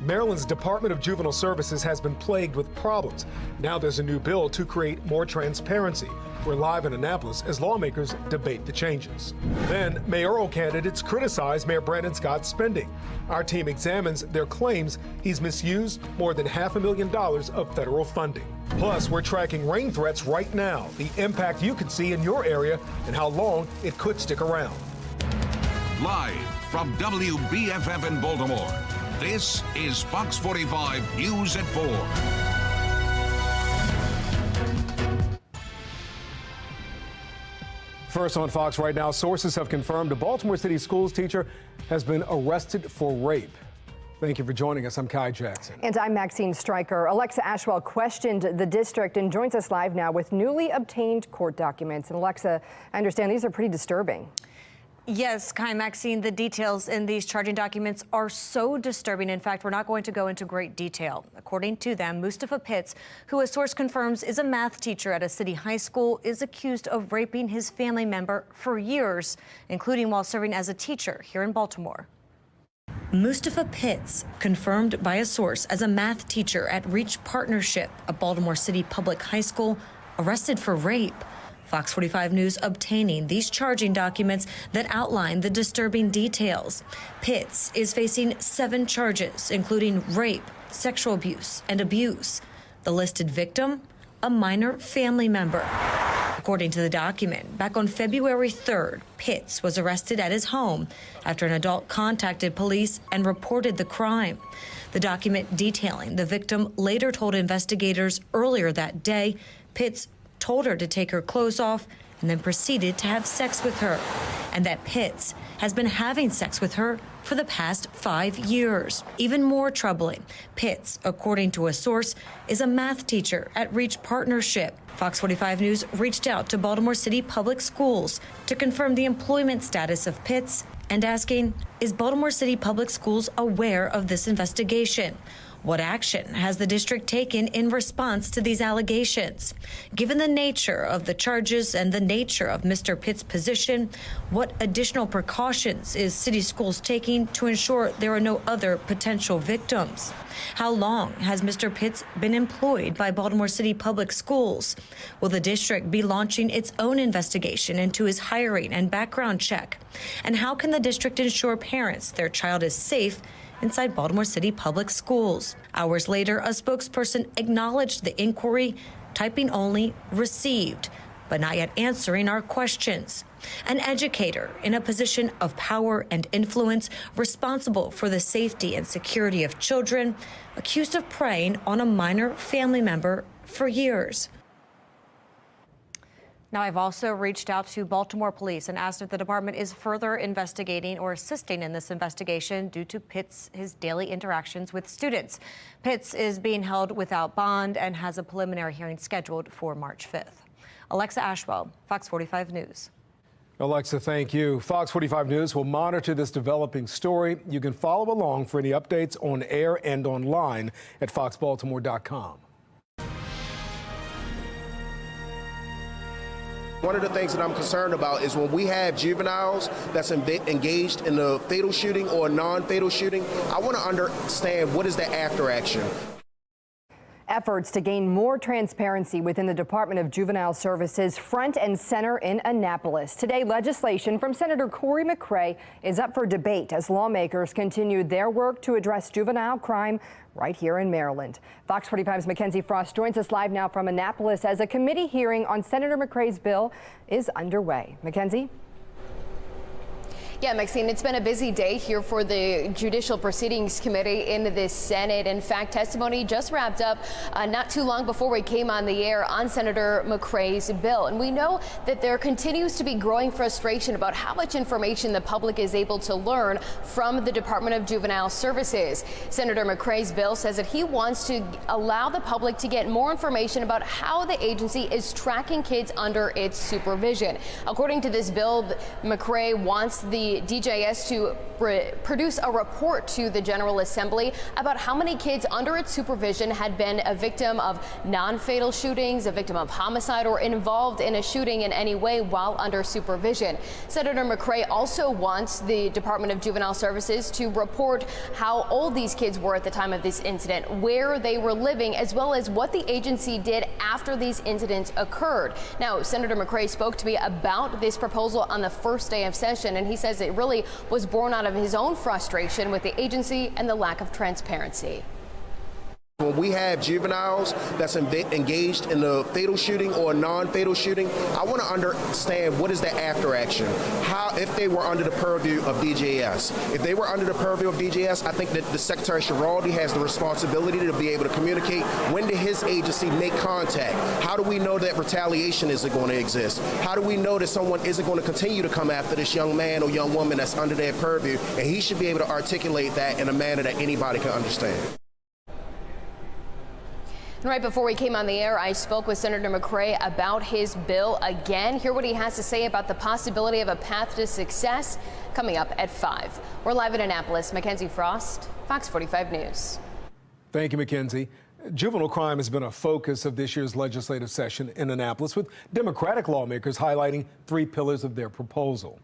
Maryland's Department of Juvenile Services has been plagued with problems. Now there's a new bill to create more transparency. We're live in Annapolis as lawmakers debate the changes. Then, mayoral candidates criticize Mayor Brandon Scott's spending. Our team examines their claims he's misused more than $500,000 of federal funding. Plus, we're tracking rain threats right now, the impact you could see in your area, and how long it could stick around. Live from WBFF in Baltimore, this is Fox 45 News at 4. First on Fox right now, sources have confirmed a Baltimore City schools teacher has been arrested for rape. Thank you for joining us. I'm Kai Jackson. And I'm Maxine Stryker. Alexa Ashwell questioned the district and joins us live now with newly obtained court documents. And Alexa, I understand these are pretty disturbing. Yes, Kai, Maxine, the details in these charging documents are so disturbing. In fact, we're not going to go into great detail. According to them, Mustafa Pitts, who a source confirms is a math teacher at a city high school, is accused of raping his family member for years, including while serving as a teacher here in Baltimore. Mustafa Pitts, confirmed by a source as a math teacher at Reach Partnership, a Baltimore City public high school, arrested for rape. Fox 45 News obtaining these charging documents that outline the disturbing details. Pitts is facing 7 charges, including rape, sexual abuse, and abuse. The listed victim, a minor family member. According to the document, back on February 3rd, Pitts was arrested at his home after an adult contacted police and reported the crime. The document detailing the victim later told investigators earlier that day Pitts told her to take her clothes off and then proceeded to have sex with her, and that Pitts has been having sex with her for the past 5 years. Even more troubling, Pitts, according to a source, is a math teacher at Reach Partnership. Fox 45 News reached out to Baltimore City Public Schools to confirm the employment status of Pitts and asking, is Baltimore City Public Schools aware of this investigation? What action has the district taken in response to these allegations? Given the nature of the charges and the nature of Mr. Pitts' position, what additional precautions is City Schools taking to ensure there are no other potential victims? How long has Mr. Pitts been employed by Baltimore City Public Schools? Will the district be launching its own investigation into his hiring and background check? And how can the district ensure parents their child is safe inside Baltimore City Public Schools? Hours later, a spokesperson acknowledged the inquiry, typing only received, but not yet answering our questions. An educator in a position of power and influence, responsible for the safety and security of children, accused of preying on a minor family member for years. Now, I've also reached out to Baltimore police and asked if the department is further investigating or assisting in this investigation due to his daily interactions with students. Pitts is being held without bond and has a preliminary hearing scheduled for March 5th. Alexa Ashwell, Fox 45 News. Alexa, thank you. Fox 45 News will monitor this developing story. You can follow along for any updates on air and online at foxbaltimore.com. One of the things that I'm concerned about is when we have juveniles that's engaged in a fatal shooting or a non-fatal shooting, I want to understand what is the after action. Efforts to gain more transparency within the Department of Juvenile Services front and center in Annapolis. Today, legislation from Senator Corey McCray is up for debate as lawmakers continue their work to address juvenile crime right here in Maryland. Fox 45's Mackenzie Frost joins us live now from Annapolis as a committee hearing on Senator McCray's bill is underway. Mackenzie? Yeah, Maxine, it's been a busy day here for the Judicial Proceedings Committee in the Senate. In fact, testimony just wrapped up not too long before we came on the air on Senator McCray's bill. And we know that there continues to be growing frustration about how much information the public is able to learn from the Department of Juvenile Services. Senator McCray's bill says that he wants to allow the public to get more information about how the agency is tracking kids under its supervision. According to this bill, McCray wants the the DJS to produce a report to the General Assembly about how many kids under its supervision had been a victim of non-fatal shootings, a victim of homicide, or involved in a shooting in any way while under supervision. Senator McCray also wants the Department of Juvenile Services to report how old these kids were at the time of this incident, where they were living, as well as what the agency did after these incidents occurred. Now, Senator McCray spoke to me about this proposal on the first day of session, and he says it really was born out of his own frustration with the agency and the lack of transparency. When we have juveniles that's engaged in a fatal shooting or a non-fatal shooting, I want to understand what is the after action. How, if they were under the purview of DJS. If they were under the purview of DJS, I think that the Secretary Schiraldi has the responsibility to be able to communicate when did his agency make contact. How do we know that retaliation isn't going to exist? How do we know that someone isn't going to continue to come after this young man or young woman that's under their purview? And he should be able to articulate that in a manner that anybody can understand. Right before we came on the air, I spoke with Senator McCray about his bill again. Hear what he has to say about the possibility of a path to success coming up at 5. We're live in Annapolis. Mackenzie Frost, Fox 45 News. Thank you, Mackenzie. Juvenile crime has been a focus of this year's legislative session in Annapolis, with Democratic lawmakers highlighting 3 pillars of their proposal: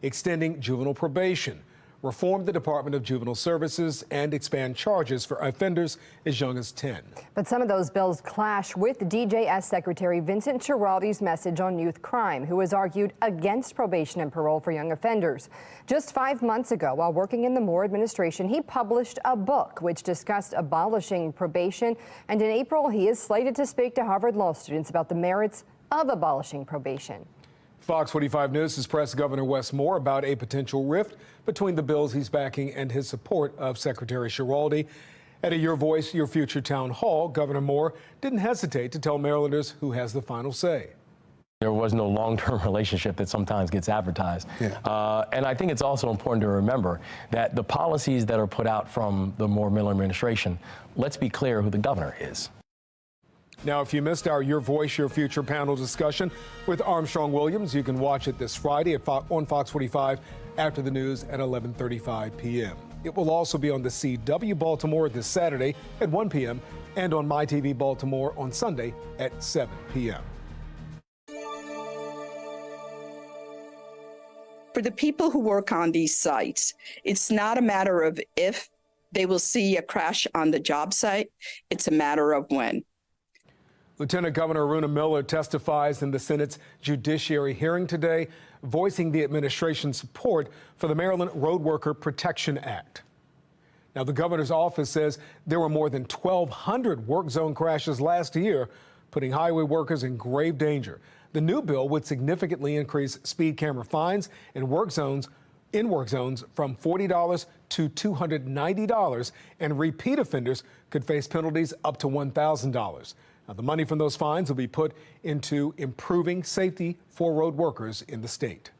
extending juvenile probation, reform the Department of Juvenile Services, and expand charges for offenders as young as 10. But some of those bills clash with DJS Secretary Vincent Schiraldi's message on youth crime, who has argued against probation and parole for young offenders. Just 5 months ago, while working in the Moore administration, he published a book which discussed abolishing probation. And in April, he is slated to speak to Harvard law students about the merits of abolishing probation. Fox 45 News has pressed Governor Wes Moore about a potential rift between the bills he's backing and his support of Secretary Schiraldi. At a Your Voice, Your Future town hall, Governor Moore didn't hesitate to tell Marylanders who has the final say. There was no long-term relationship that sometimes gets advertised. And I think it's also important to remember that the policies that are put out from the Moore-Miller administration, let's be clear who the governor is. Now, if you missed our Your Voice, Your Future panel discussion with Armstrong Williams, you can watch it this Friday on Fox 45 after the news at 11:35 p.m. It will also be on the CW Baltimore this Saturday at 1 p.m. and on MyTV Baltimore on Sunday at 7 p.m. For the people who work on these sites, it's not a matter of if they will see a crash on the job site, it's a matter of when. Lieutenant Governor Aruna Miller testifies in the Senate's Judiciary hearing today, voicing the administration's support for the Maryland Road Worker Protection Act. Now, the governor's office says there were more than 1,200 work zone crashes last year, putting highway workers in grave danger. The new bill would significantly increase speed camera fines in work zones from $40 to $290, and repeat offenders could face penalties up to $1,000. Now, the money from those fines will be put into improving safety for road workers in the state.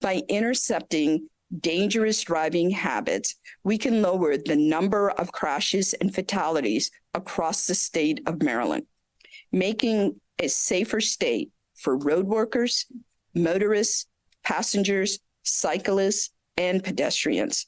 By intercepting dangerous driving habits, we can lower the number of crashes and fatalities across the state of Maryland, making a safer state for road workers, motorists, passengers, cyclists, and pedestrians.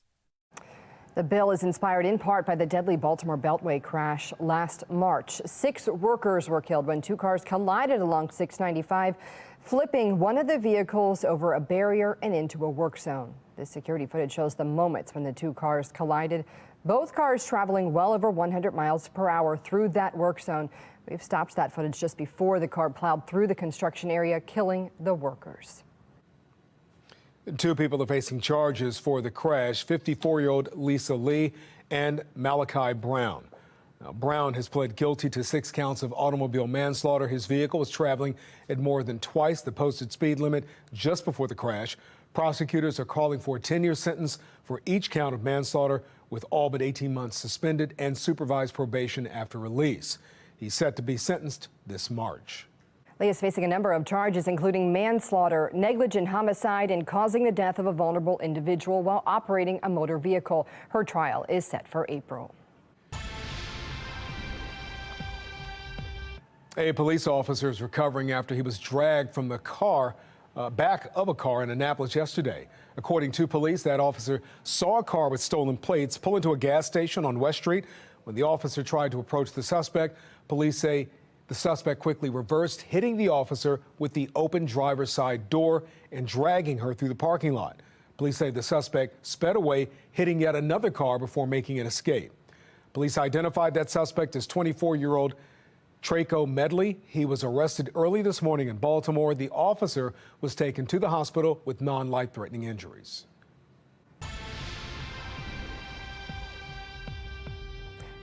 The bill is inspired in part by the deadly Baltimore Beltway crash last March. 6 workers were killed when 2 cars collided along 695, flipping one of the vehicles over a barrier and into a work zone. This security footage shows the moments when the 2 cars collided, both cars traveling well over 100 miles per hour through that work zone. We've stopped that footage just before the car plowed through the construction area, killing the workers. 2 people are facing charges for the crash: 54-year-old Lisa Lee and Malachi Brown. Now, Brown has pled guilty to 6 counts of automobile manslaughter. His vehicle was traveling at more than twice the posted speed limit just before the crash. Prosecutors are calling for a 10-year sentence for each count of manslaughter, with all but 18 months suspended and supervised probation after release. He's set to be sentenced this March. Lee is facing a number of charges, including manslaughter, negligent homicide, and causing the death of a vulnerable individual while operating a motor vehicle. Her trial is set for April. A police officer is recovering after he was dragged from the car back of a car in Annapolis yesterday. According to police, that officer saw a car with stolen plates pull into a gas station on West Street. When the officer tried to approach the suspect, police say the suspect quickly reversed, hitting the officer with the open driver's side door and dragging her through the parking lot. Police say the suspect sped away, hitting yet another car before making an escape. Police identified that suspect as 24-year-old Traco Medley. He was arrested early this morning in Baltimore. The officer was taken to the hospital with non-life-threatening injuries.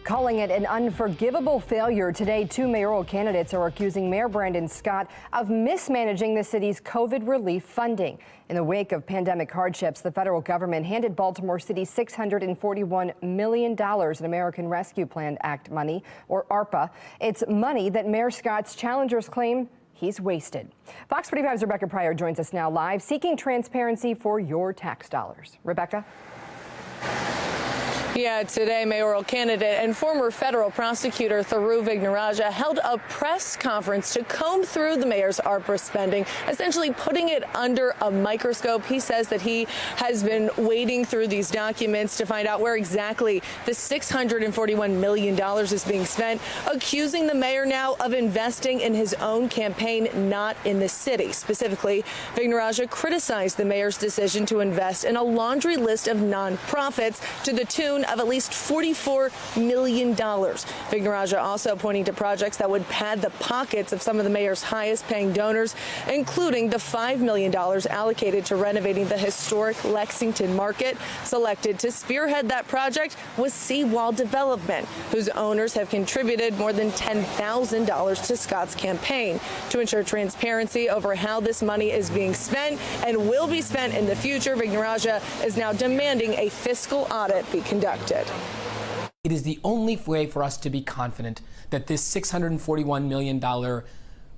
Calling it an unforgivable failure today, two mayoral candidates are accusing Mayor Brandon Scott of mismanaging the city's COVID relief funding. In the wake of pandemic hardships, the federal government handed Baltimore City $641 million in American Rescue Plan Act money, or ARPA. It's money that Mayor Scott's challengers claim he's wasted. Fox 45's Rebecca Pryor joins us now live, seeking transparency for your tax dollars. Rebecca? Yeah, today, mayoral candidate and former federal prosecutor Thiru Vignarajah held a press conference to comb through the mayor's ARPA spending, essentially putting it under a microscope. He says that he has been wading through these documents to find out where exactly the $641 million is being spent, accusing the mayor now of investing in his own campaign, not in the city. Specifically, Vignarajah criticized the mayor's decision to invest in a laundry list of nonprofits to the tune of at least $44 million. Vignarajah also pointing to projects that would pad the pockets of some of the mayor's highest paying donors, including the $5 million allocated to renovating the historic Lexington Market. Selected to spearhead that project was Seawall Development, whose owners have contributed more than $10,000 to Scott's campaign. To ensure transparency over how this money is being spent and will be spent in the future, Vignarajah is now demanding a fiscal audit be conducted. It is the only way for us to be confident that this $641 million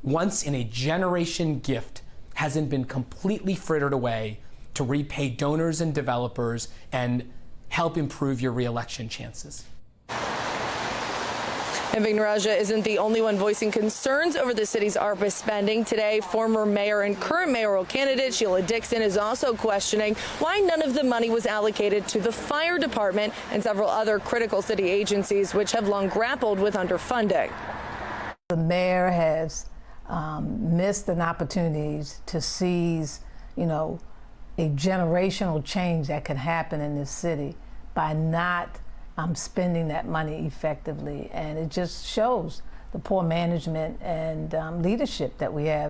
once-in-a-generation gift hasn't been completely frittered away to repay donors and developers and help improve your re-election chances. And Vignarajah isn't the only one voicing concerns over the city's ARPA spending. Today, former mayor and current mayoral candidate Sheila Dixon is also questioning why none of the money was allocated to the fire department and several other critical city agencies, which have long grappled with underfunding. The mayor has missed an opportunity to seize, a generational change that could happen in this city by not spending that money effectively, and it just shows the poor management and leadership that we have.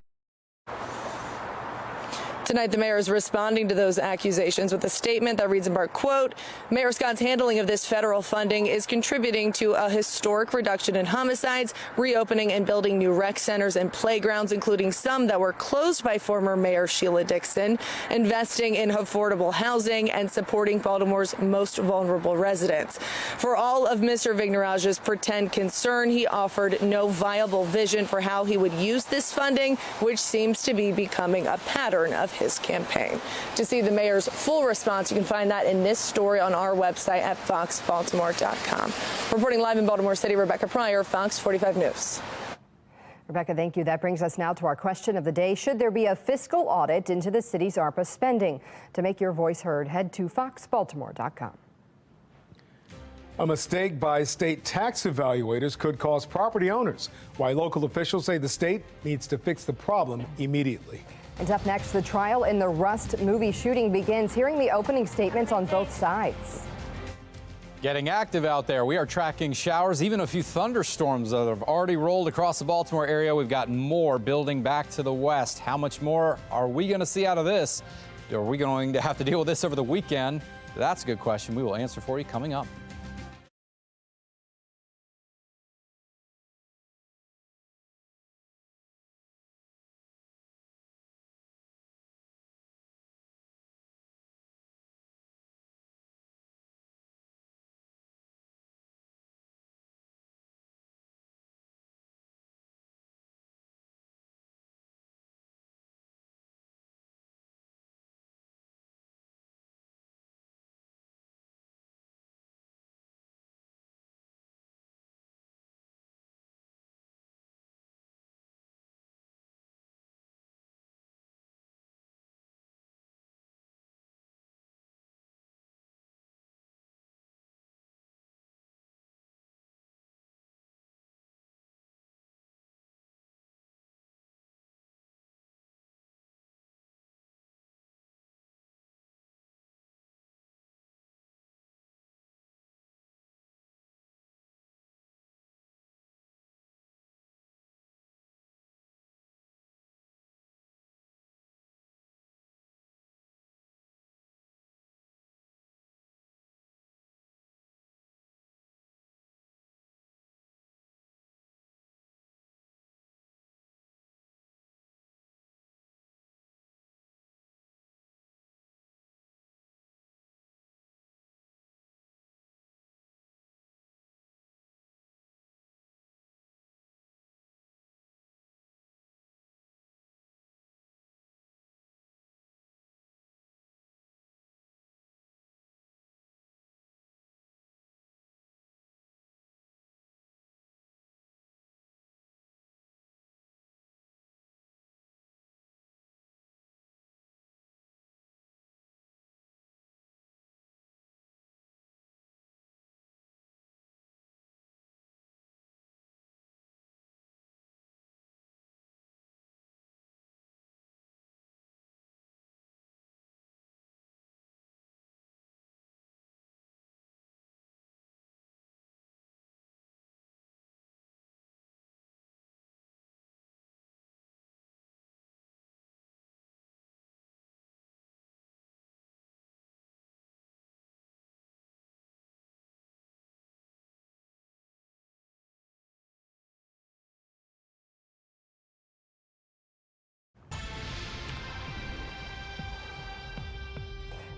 Tonight, the mayor is responding to those accusations with a statement that reads in part, quote, Mayor Scott's handling of this federal funding is contributing to a historic reduction in homicides, reopening and building new rec centers and playgrounds, including some that were closed by former Mayor Sheila Dixon, investing in affordable housing and supporting Baltimore's most vulnerable residents. For all of Mr. Vignarajah's pretend concern, he offered no viable vision for how he would use this funding, which seems to be becoming a pattern of his campaign. To see the mayor's full response, you can find that in this story on our website at foxbaltimore.com. Reporting live in Baltimore City, Rebecca Pryor, Fox 45 News. Rebecca, thank you. That brings us now to our question of the day. Should there be a fiscal audit into the city's ARPA spending? To make your voice heard, head to foxbaltimore.com. A mistake by state tax evaluators could cost property owners, why local officials say the state needs to fix the problem immediately. And up next, the trial in the Rust movie shooting begins, hearing the opening statements on both sides. Getting active out there. We are tracking showers, even a few thunderstorms that have already rolled across the Baltimore area. We've got more building back to the west. How much more are we going to see out of this? Are we going to have to deal with this over the weekend? That's a good question. We will answer for you coming up.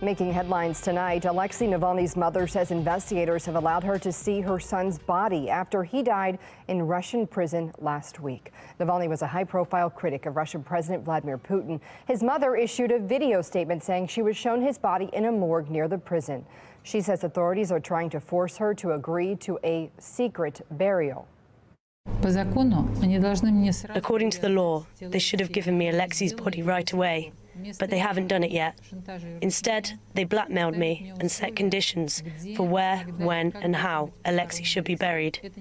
Making headlines tonight, Alexei Navalny's mother says investigators have allowed her to see her son's body after he died in Russian prison last week. Navalny was a high-profile critic of Russian President Vladimir Putin. His mother issued a video statement saying she was shown his body in a morgue near the prison. She says authorities are trying to force her to agree to a secret burial. According to the law, they should have given me Alexei's body right away, but they haven't done it yet. Instead, they blackmailed me and set conditions for where, when, and how Alexei should be buried.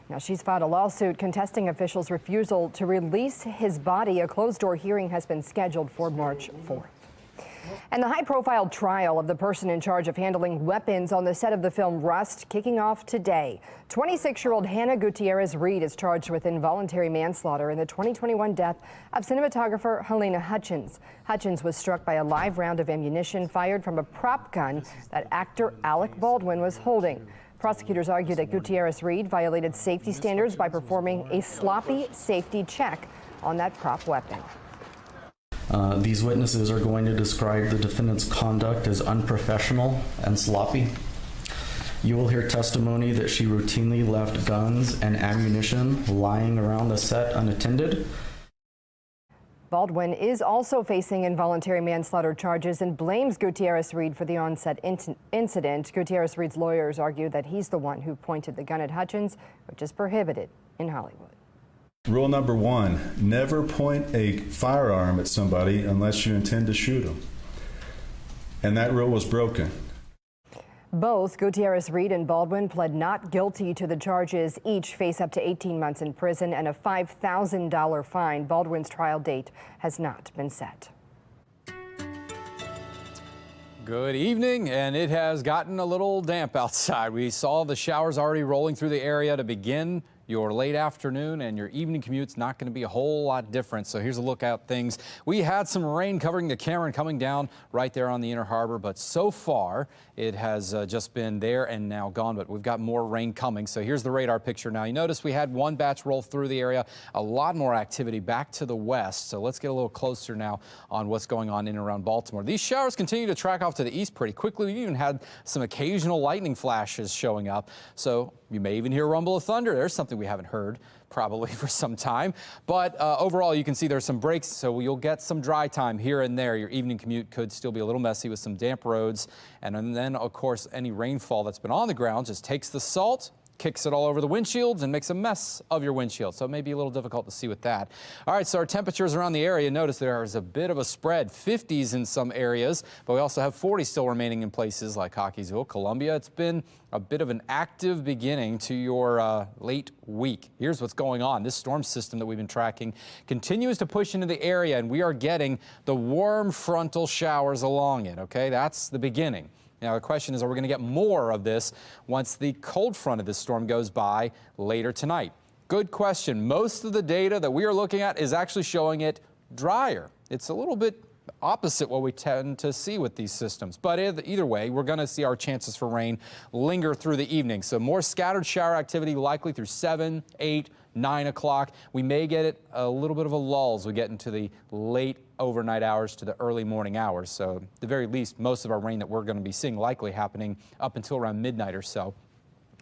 Now, she's filed a lawsuit contesting officials' refusal to release his body. A closed-door hearing has been scheduled for March 4th. And the high-profile trial of the person in charge of handling weapons on the set of the film Rust kicking off today. 26-year-old Hannah Gutierrez-Reed is charged with involuntary manslaughter in the 2021 death of cinematographer Helena Hutchins. Hutchins was struck by a live round of ammunition fired from a prop gun that actor Alec Baldwin was holding. Prosecutors argue that Gutierrez-Reed violated safety standards by performing a sloppy safety check on that prop weapon. These witnesses are going to describe the defendant's conduct as unprofessional and sloppy. You will hear testimony that she routinely left guns and ammunition lying around the set unattended. Baldwin is also facing involuntary manslaughter charges and blames Gutierrez-Reed for the on-set incident. Gutierrez-Reed's lawyers argue that he's the one who pointed the gun at Hutchins, which is prohibited in Hollywood. Rule number 1, never point a firearm at somebody unless you intend to shoot them. And that rule was broken. Both Gutierrez-Reed and Baldwin pled not guilty to the charges. Each face up to 18 months in prison and a $5,000 fine. Baldwin's trial date has not been set. Good evening, and it has gotten a little damp outside. We saw the showers already rolling through the area to begin your late afternoon, and your evening commute's not going to be a whole lot different. So here's a look at things. We had some rain covering the Cameron coming down right there on the Inner Harbor, but so far it has just been there and now gone, but we've got more rain coming. So here's the radar picture now. You notice we had one batch roll through the area, a lot more activity back to the west. So let's get a little closer now on what's going on in and around Baltimore. These showers continue to track off to the east pretty quickly. We even had some occasional lightning flashes showing up. So you may even hear a rumble of thunder. There's something we haven't heard probably for some time. But overall, you can see there's some breaks, so you'll get some dry time here and there. Your evening commute could still be a little messy with some damp roads. And then, of course, any rainfall that's been on the ground just takes the salt, kicks it all over the windshields and makes a mess of your windshield. So it may be a little difficult to see with that. All right, so our temperatures around the area, notice there is a bit of a spread, 50s in some areas, but we also have 40s still remaining in places like Cockeysville, Columbia. It's been a bit of an active beginning to your late week. Here's what's going on. This storm system that we've been tracking continues to push into the area, and we are getting the warm frontal showers along it, okay? That's the beginning. Now, the question is, are we going to get more of this once the cold front of this storm goes by later tonight? Good question. Most of the data that we are looking at is actually showing it drier. It's a little bit opposite what we tend to see with these systems. But either way, we're going to see our chances for rain linger through the evening. So more scattered shower activity likely through 7, 8, 9 o'clock. We may get it a little bit of a lull as we get into the late overnight hours to the early morning hours. So at the very least, most of our rain that we're going to be seeing likely happening up until around midnight or so.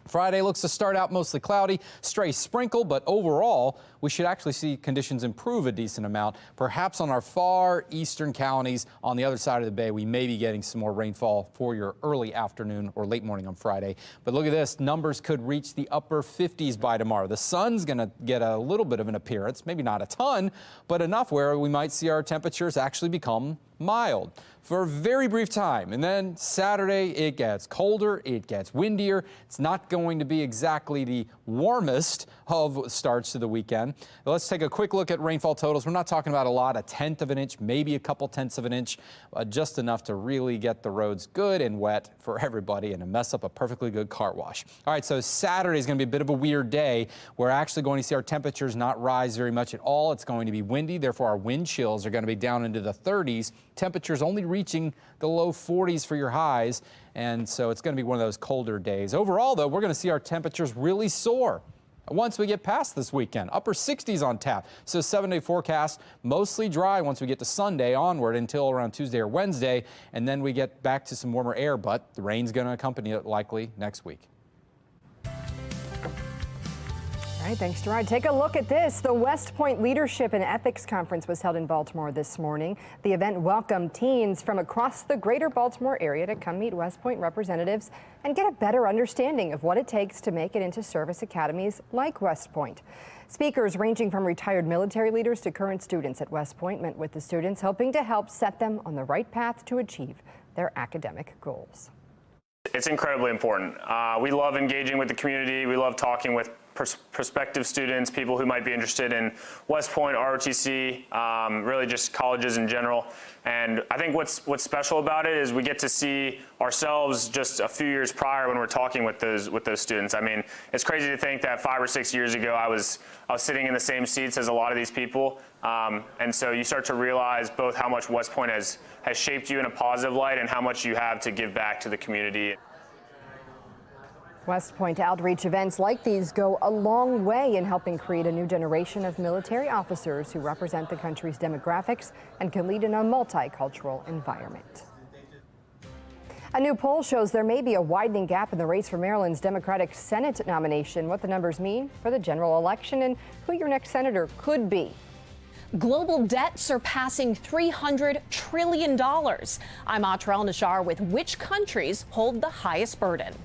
Friday looks to start out mostly cloudy, stray sprinkle, but overall, we should actually see conditions improve a decent amount. Perhaps on our far eastern counties on the other side of the bay, we may be getting some more rainfall for your early afternoon or late morning on Friday. But look at this, numbers could reach the upper 50s by tomorrow. The sun's going to get a little bit of an appearance, maybe not a ton, but enough where we might see our temperatures actually become mild for a very brief time. And then Saturday, it gets colder, it gets windier. It's not going to be exactly the warmest of starts to the weekend. Let's take a quick look at rainfall totals. We're not talking about a lot, a tenth of an inch, maybe a couple tenths of an inch, just enough to really get the roads good and wet for everybody and to mess up a perfectly good car wash. All right, so Saturday is going to be a bit of a weird day. We're actually going to see our temperatures not rise very much at all. It's going to be windy, therefore our wind chills are going to be down into the 30s. Temperatures only reaching the low 40s for your highs, and so it's going to be one of those colder days. Overall, though, we're going to see our temperatures really soar. once we get past this weekend. Upper 60s on tap. So 7-day forecast, mostly dry once we get to Sunday onward until around Tuesday or Wednesday. And then we get back to some warmer air, but the rain's going to accompany it likely next week. All right, thanks, Gerard. Take a look at this. The West Point Leadership and Ethics Conference was held in Baltimore this morning. The event welcomed teens from across the greater Baltimore area to come meet West Point representatives and get a better understanding of what it takes to make it into service academies like West Point. Speakers ranging from retired military leaders to current students at West Point met with the students, hoping to help set them on the right path to achieve their academic goals. It's incredibly important. We love engaging with the community. We love talking with prospective students, people who might be interested in West Point, ROTC, really just colleges in general. And I think what's special about it is we get to see ourselves just a few years prior when we're talking with those students. I mean, it's crazy to think that 5 or 6 years ago I was sitting in the same seats as a lot of these people. And so you start to realize both how much West Point has shaped you in a positive light and how much you have to give back to the community. West Point outreach events like these go a long way in helping create a new generation of military officers who represent the country's demographics and can lead in a multicultural environment. A new poll shows there may be a widening gap in the race for Maryland's Democratic Senate nomination, what the numbers mean for the general election, and who your next senator could be. Global debt surpassing $300 trillion. I'm Atra El-Nashar with which countries hold the highest burden.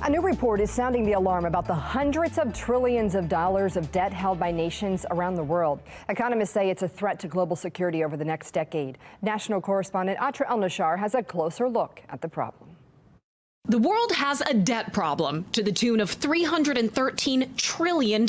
A new report is sounding the alarm about the hundreds of trillions of dollars of debt held by nations around the world. Economists say it's a threat to global security over the next decade. National correspondent Atra El-Nashar has a closer look at the problem. The world has a debt problem to the tune of $313 trillion.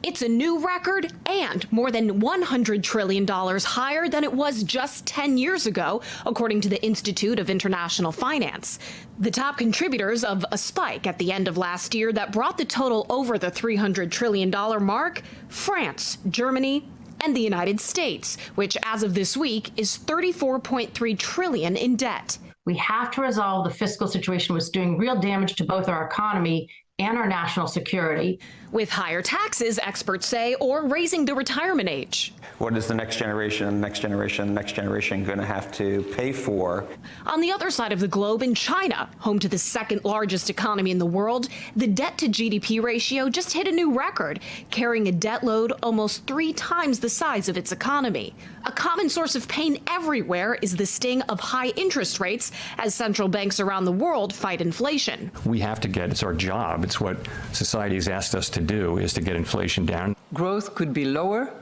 It's a new record and more than $100 trillion higher than it was just 10 years ago, according to the Institute of International Finance. The top contributors of a spike at the end of last year that brought the total over the $300 trillion mark: France, Germany, and the United States, which as of this week is $34.3 trillion in debt. We have to resolve the fiscal situation, which is doing real damage to both our economy and our national security. With higher taxes, experts say, or raising the retirement age. What is the next generation, next generation, next generation going to have to pay for? On the other side of the globe, in China, home to the second largest economy in the world, the debt to GDP ratio just hit a new record, carrying a debt load almost 3 times the size of its economy. A common source of pain everywhere is the sting of high interest rates as central banks around the world fight inflation. We have to it's our job, it's what society has asked us to do, is to get inflation down. Growth could be lower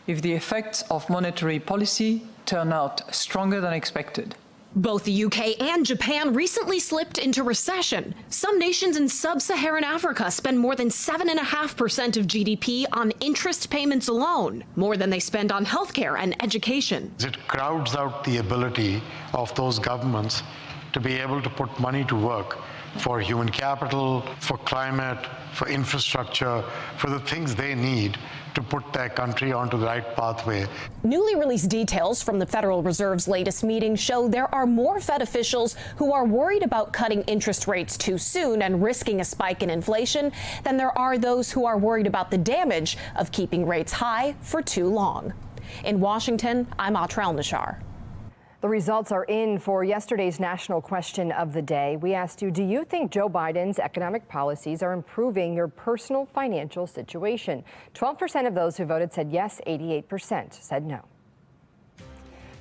if the effects of monetary policy turn out stronger than expected. Both the UK and Japan recently slipped into recession. Some nations in sub-Saharan Africa spend more than 7.5% of GDP on interest payments alone, more than they spend on healthcare and education. It crowds out the ability of those governments to be able to put money to work for human capital, for climate, for infrastructure, for the things they need to put their country onto the right pathway. Newly released details from the Federal Reserve's latest meeting show there are more Fed officials who are worried about cutting interest rates too soon and risking a spike in inflation than there are those who are worried about the damage of keeping rates high for too long. In Washington, I'm Atrel Nashar. The results are in for yesterday's national question of the day. We asked you, do you think Joe Biden's economic policies are improving your personal financial situation? 12% of those who voted said yes, 88% said no.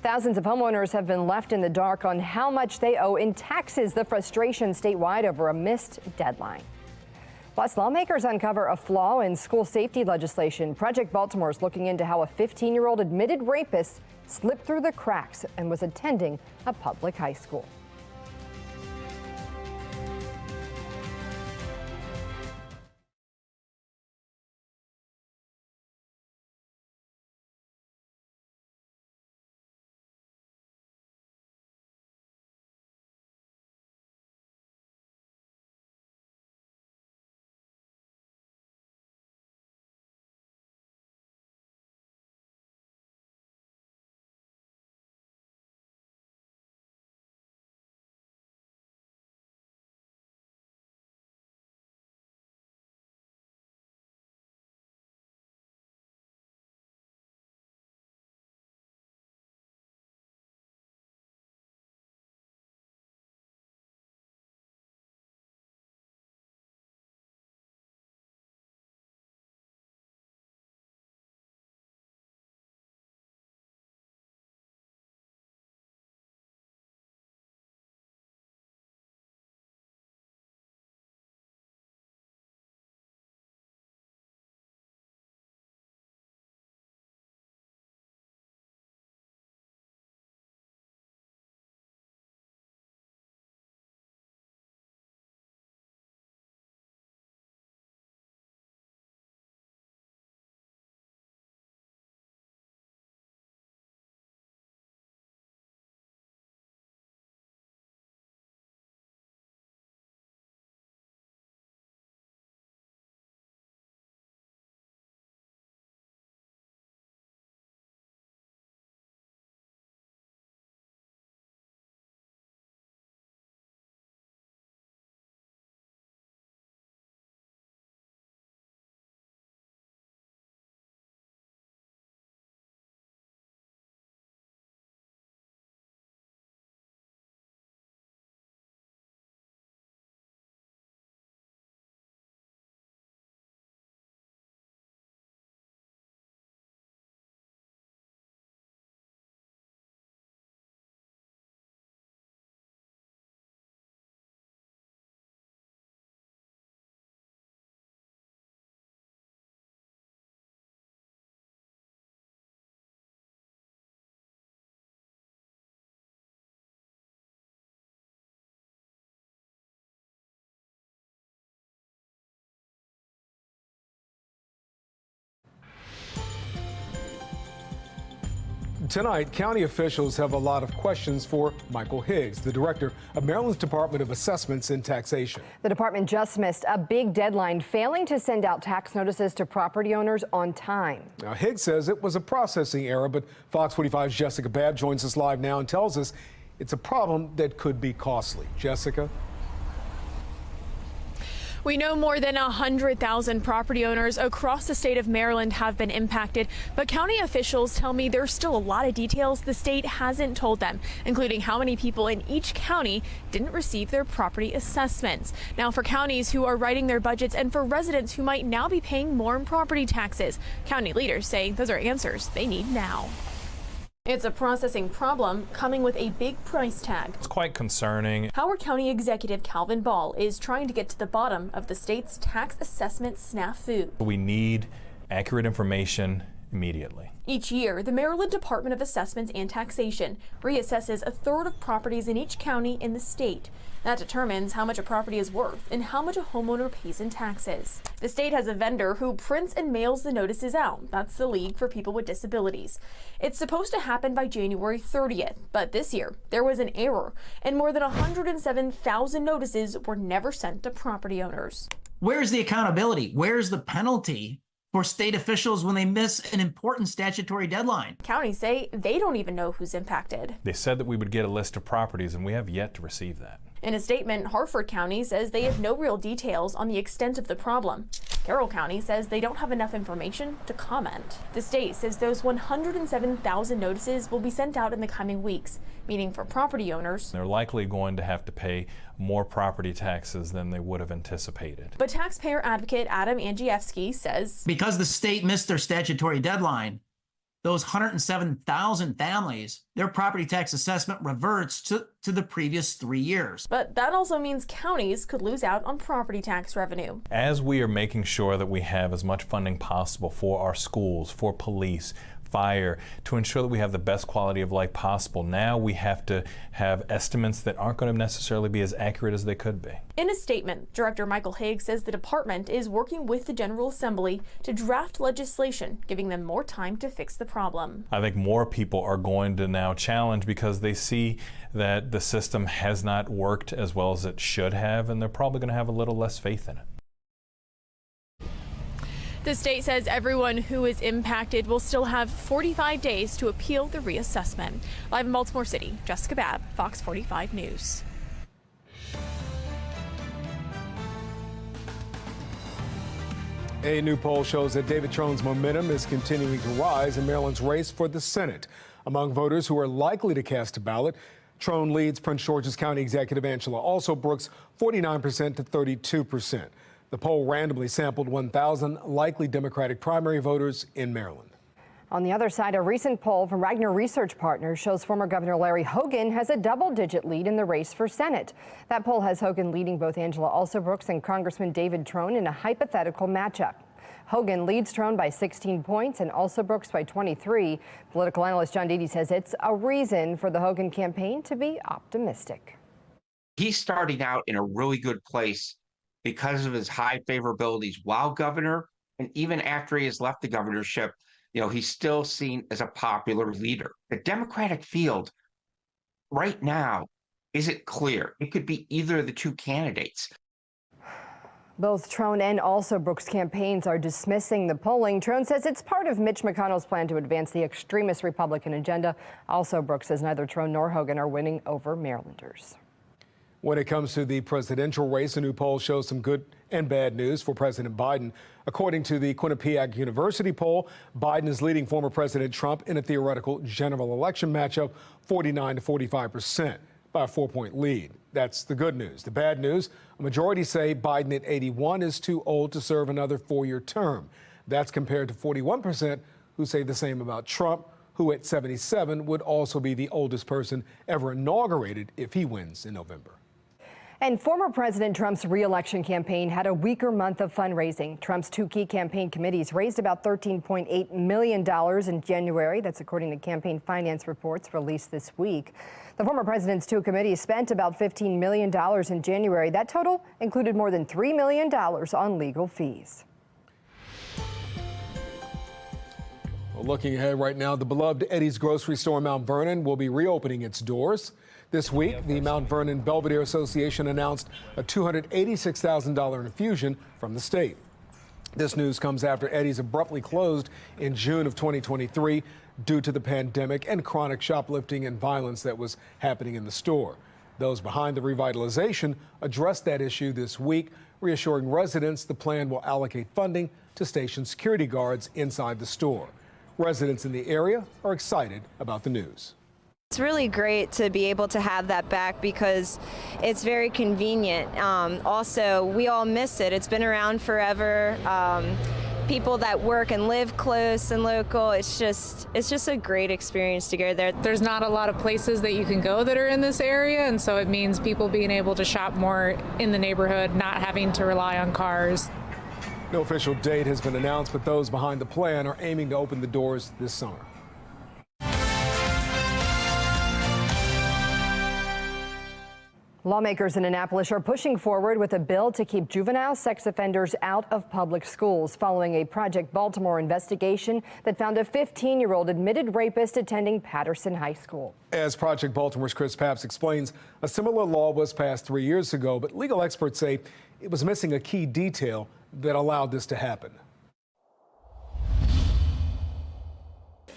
Thousands of homeowners have been left in the dark on how much they owe in taxes. The frustration statewide over a missed deadline. Plus, lawmakers uncover a flaw in school safety legislation. Project Baltimore is looking into how a 15-year-old admitted rapist slipped through the cracks and was attending a public high school. Tonight, county officials have a lot of questions for Michael Higgs, the director of Maryland's Department of Assessments and Taxation. The department just missed a big deadline, failing to send out tax notices to property owners on time. Now, Higgs says it was a processing error, but Fox 45's Jessica Babb joins us live now and tells us it's a problem that could be costly. Jessica? We know more than 100,000 property owners across the state of Maryland have been impacted, but county officials tell me there's still a lot of details the state hasn't told them, including how many people in each county didn't receive their property assessments. Now, for counties who are writing their budgets and for residents who might now be paying more in property taxes, county leaders say those are answers they need now. It's a processing problem coming with a big price tag. It's quite concerning. Howard County Executive Calvin Ball is trying to get to the bottom of the state's tax assessment snafu. We need accurate information immediately. Each year, the Maryland Department of Assessments and Taxation reassesses a third of properties in each county in the state. That determines how much a property is worth and how much a homeowner pays in taxes. The state has a vendor who prints and mails the notices out. That's the League for People with Disabilities. It's supposed to happen by January 30th, but this year there was an error, and more than 107,000 notices were never sent to property owners. Where's the accountability? Where's the penalty for state officials when they miss an important statutory deadline? Counties say they don't even know who's impacted. They said that we would get a list of properties, and we have yet to receive that. In a statement, Harford County says they have no real details on the extent of the problem. Carroll County says they don't have enough information to comment. The state says those 107,000 notices will be sent out in the coming weeks, meaning for property owners, they're likely going to have to pay more property taxes than they would have anticipated. But taxpayer advocate Adam Andrzejewski says because the state missed their statutory deadline, those 107,000 families, their property tax assessment reverts to the previous 3 years. But that also means counties could lose out on property tax revenue. As we are making sure that we have as much funding possible for our schools, for police, fire, to ensure that we have the best quality of life possible, now we have to have estimates that aren't going to necessarily be as accurate as they could be. In a statement, Director Michael Higgs says the department is working with the General Assembly to draft legislation, giving them more time to fix the problem. I think more people are going to now challenge because they see that the system has not worked as well as it should have, and they're probably going to have a little less faith in it. The state says everyone who is impacted will still have 45 days to appeal the reassessment. Live in Baltimore City, Jessica Babb, Fox 45 News. A new poll shows that David Trone's momentum is continuing to rise in Maryland's race for the Senate. Among voters who are likely to cast a ballot, Trone leads Prince George's County Executive Angela Alsobrooks 49% to 32%. The poll randomly sampled 1,000 likely Democratic primary voters in Maryland. On the other side, a recent poll from Wagner Research Partners shows former Governor Larry Hogan has a double-digit lead in the race for Senate. That poll has Hogan leading both Angela Alsobrooks and Congressman David Trone in a hypothetical matchup. Hogan leads Trone by 16 points and Alsobrooks by 23. Political analyst John Deedy says it's a reason for the Hogan campaign to be optimistic. He's starting out in a really good place because of his high favorabilities while governor, and even after he has left the governorship, he's still seen as a popular leader. The Democratic field right now isn't clear. It could be either of the two candidates. Both Trone and Alsobrooks campaigns are dismissing the polling. Trone says it's part of Mitch McConnell's plan to advance the extremist Republican agenda. Alsobrooks says neither Trone nor Hogan are winning over Marylanders. When it comes to the presidential race, a new poll shows some good and bad news for President Biden. According to the Quinnipiac University poll, Biden is leading former President Trump in a theoretical general election matchup, 49 to 45%, by a 4-point lead. That's the good news. The bad news, a majority say Biden at 81 is too old to serve another 4-year term. That's compared to 41% who say the same about Trump, who at 77 would also be the oldest person ever inaugurated if he wins in November. And former President Trump's re-election campaign had a weaker month of fundraising. Trump's two key campaign committees raised about $13.8 million in January. That's according to campaign finance reports released this week. The former president's two committees spent about $15 million in January. That total included more than $3 million on legal fees. Looking ahead right now, the beloved Eddie's grocery store in Mount Vernon will be reopening its doors. This week, the Mount Vernon Belvedere Association announced a $286,000 infusion from the state. This news comes after Eddie's abruptly closed in June of 2023 due to the pandemic and chronic shoplifting and violence that was happening in the store. Those behind the revitalization addressed that issue this week, reassuring residents the plan will allocate funding to station security guards inside the store. Residents in the area are excited about the news. It's really great to be able to have that back because it's very convenient. Also, we all miss it. It's been around forever. People that work and live close and local, it's just a great experience to go there. There's not a lot of places that you can go that are in this area, and so it means people being able to shop more in the neighborhood, not having to rely on cars. No official date has been announced, but those behind the plan are aiming to open the doors this summer. Lawmakers in Annapolis are pushing forward with a bill to keep juvenile sex offenders out of public schools following a Project Baltimore investigation that found a 15-year-old admitted rapist attending Patterson High School. As Project Baltimore's Chris Papps explains, a similar law was passed 3 years ago, but legal experts say it was missing a key detail that allowed this to happen.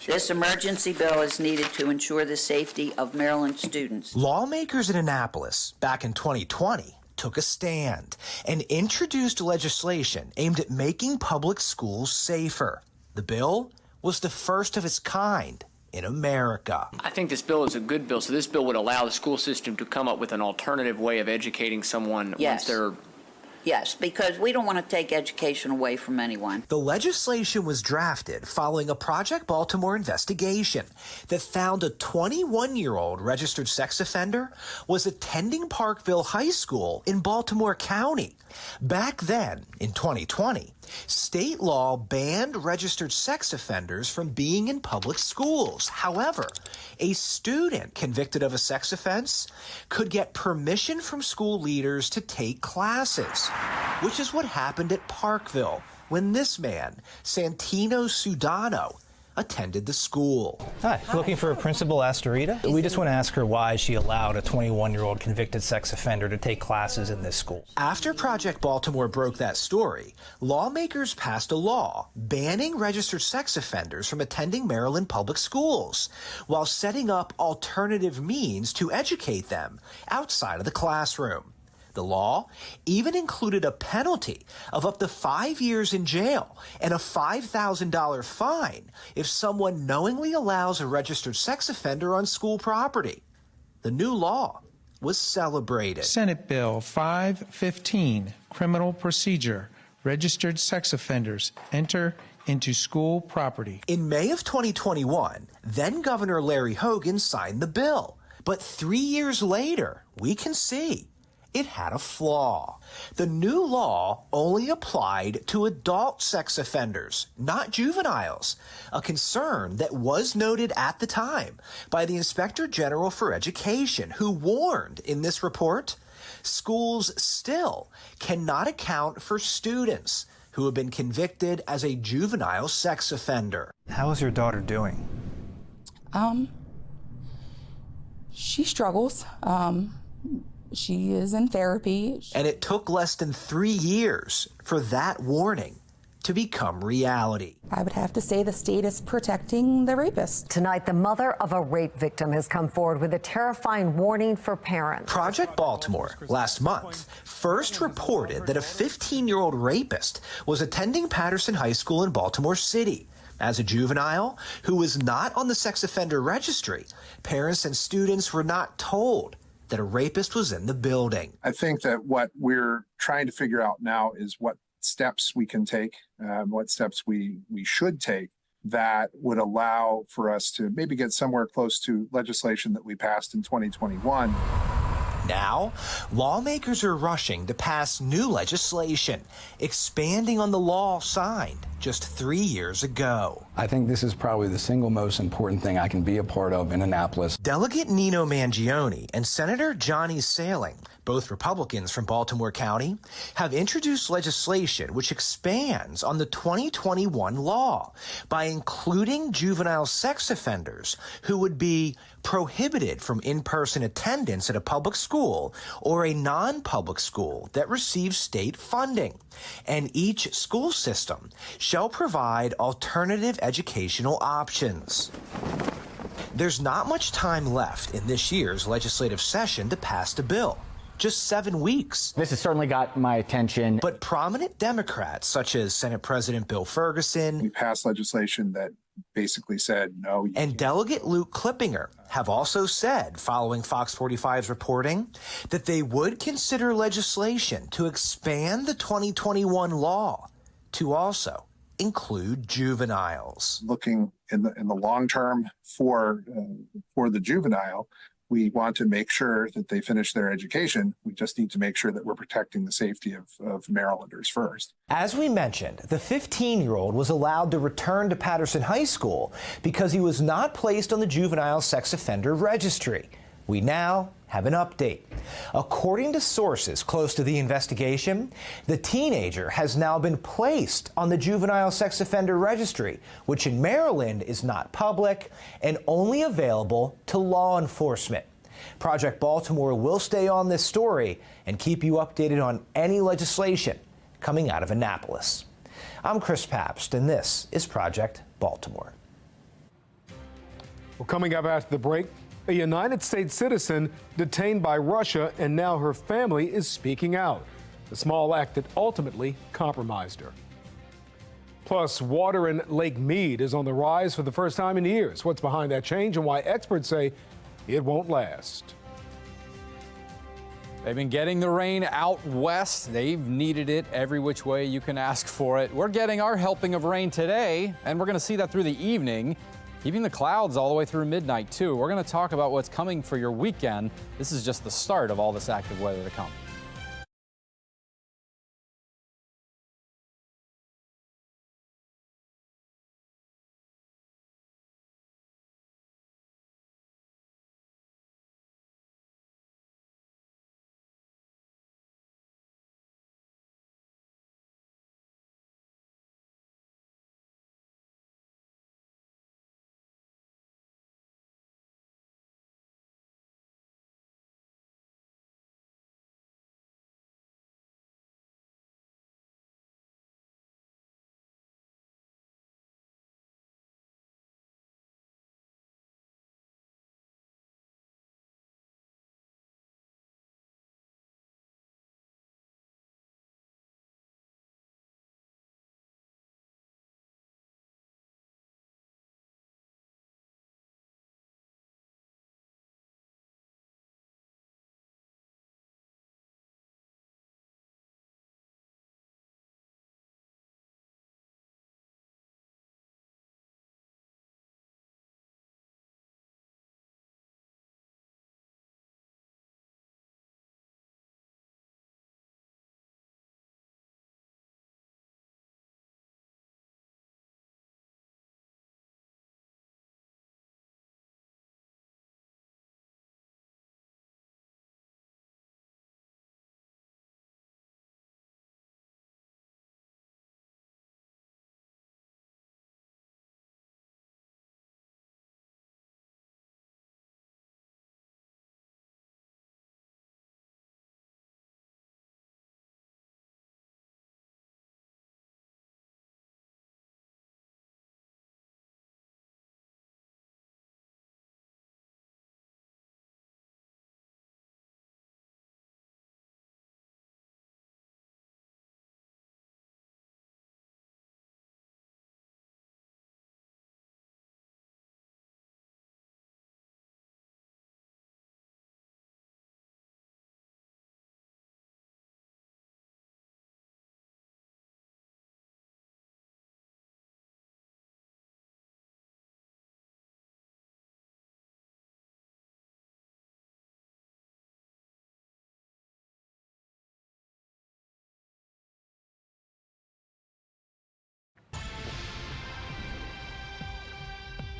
This emergency bill is needed to ensure the safety of Maryland students. Lawmakers in Annapolis back in 2020 took a stand and introduced legislation aimed at making public schools safer. The bill was the first of its kind in America. I think this bill is a good bill. So this bill would allow the school system to come up with an alternative way of educating someone once they're... Yes, because we don't want to take education away from anyone. The legislation was drafted following a Project Baltimore investigation that found a 21-year-old registered sex offender was attending Parkville High School in Baltimore County. Back then, in 2020, state law banned registered sex offenders from being in public schools. However, a student convicted of a sex offense could get permission from school leaders to take classes, which is what happened at Parkville when this man, Santino Sudano, attended the school. Hi, looking for a Principal Astorita? We just want to ask her why she allowed a 21-year-old convicted sex offender to take classes in this school. After Project Baltimore broke that story, lawmakers passed a law banning registered sex offenders from attending Maryland public schools, while setting up alternative means to educate them outside of the classroom. The law even included a penalty of up to 5 years in jail and a $5,000 fine if someone knowingly allows a registered sex offender on school property. The new law was celebrated. Senate Bill 515, Criminal Procedure, Registered Sex Offenders Enter into School Property. In May of 2021, then Governor Larry Hogan signed the bill. But 3 years later, we can see it had a flaw. The new law only applied to adult sex offenders, not juveniles, a concern that was noted at the time by the Inspector General for Education, who warned in this report, schools still cannot account for students who have been convicted as a juvenile sex offender. How is your daughter doing? She struggles. She is in therapy. And it took less than 3 years for that warning to become reality. I would have to say the state is protecting the rapist. Tonight, the mother of a rape victim has come forward with a terrifying warning for parents. Project Baltimore last month first reported that a 15-year-old rapist was attending Patterson High School in Baltimore City. As a juvenile who was not on the sex offender registry, parents and students were not told that a rapist was in the building. I think that what we're trying to figure out now is what steps we can take, what steps we should take that would allow for us to maybe get somewhere close to legislation that we passed in 2021. Now, lawmakers are rushing to pass new legislation, expanding on the law signed just 3 years ago. I think this is probably the single most important thing I can be a part of in Annapolis. Delegate Nino Mangione and Senator Johnny Saling, both Republicans from Baltimore County, have introduced legislation which expands on the 2021 law by including juvenile sex offenders who would be prohibited from in-person attendance at a public school or a non-public school that receives state funding. And each school system shall provide alternative educational options. There's not much time left in this year's legislative session to pass the bill. Just 7 weeks. This has certainly got my attention. But prominent Democrats, such as Senate President Bill Ferguson, We passed legislation that basically said no. And Delegate Luke Clippinger have also said, following Fox 45's reporting, that they would consider legislation to expand the 2021 law to also include juveniles. Looking in the long term for the juvenile, we want to make sure that they finish their education. We just need to make sure that we're protecting the safety of Marylanders first. As we mentioned, the 15-year-old was allowed to return to Patterson High School because he was not placed on the juvenile sex offender registry. We now have an update. According to sources close to the investigation, the teenager has now been placed on the juvenile sex offender registry, which in Maryland is not public and only available to law enforcement. Project Baltimore will stay on this story and keep you updated on any legislation coming out of Annapolis. I'm Chris Pabst, and this is Project Baltimore. Well, coming up after the break, a United States citizen detained by Russia, and now her family is speaking out. The small act that ultimately compromised her. Plus, water in Lake Mead is on the rise for the first time in years. What's behind that change and why experts say it won't last? They've been getting the rain out west. They've needed it every which way you can ask for it. We're getting our helping of rain today, and we're going to see that through the evening. Keeping the clouds all the way through midnight, too. We're going to talk about what's coming for your weekend. This is just the start of all this active weather to come.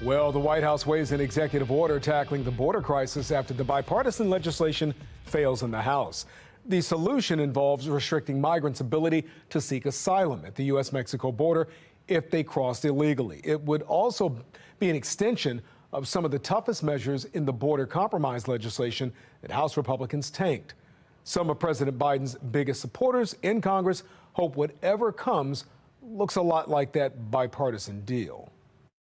Well, the White House weighs an executive order tackling the border crisis after the bipartisan legislation fails in the House. The solution involves restricting migrants' ability to seek asylum at the U.S.-Mexico border if they crossed illegally. It would also be an extension of some of the toughest measures in the border compromise legislation that House Republicans tanked. Some of President Biden's biggest supporters in Congress hope whatever comes looks a lot like that bipartisan deal.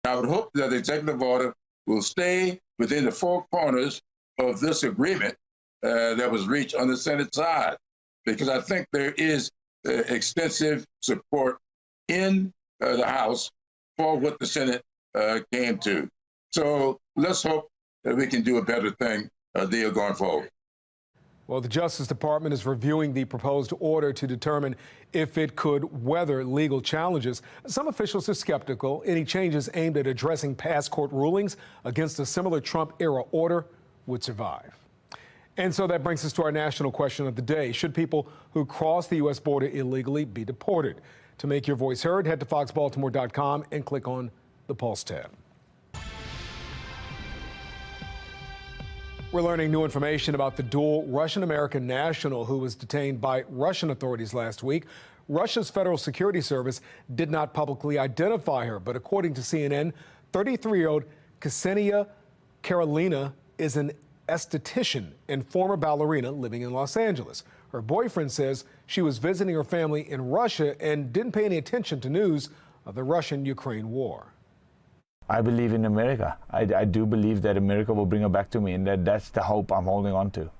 I would hope that the executive order will stay within the four corners of this agreement that was reached on the Senate side, because I think there is extensive support in the House for what the Senate came to. So let's hope that we can do a better deal going forward. Well, the Justice Department is reviewing the proposed order to determine if it could weather legal challenges. Some officials are skeptical any changes aimed at addressing past court rulings against a similar Trump-era order would survive. And so that brings us to our national question of the day. Should people who cross the U.S. border illegally be deported? To make your voice heard, head to foxbaltimore.com and click on the Pulse tab. We're learning new information about the dual Russian-American national who was detained by Russian authorities last week. Russia's Federal Security Service did not publicly identify her, but according to CNN, 33-year-old Ksenia Karolina is an esthetician and former ballerina living in Los Angeles. Her boyfriend says she was visiting her family in Russia and didn't pay any attention to news of the Russian-Ukraine war. I believe in America. I do believe that America will bring her back to me, and that's the hope I'm holding on to.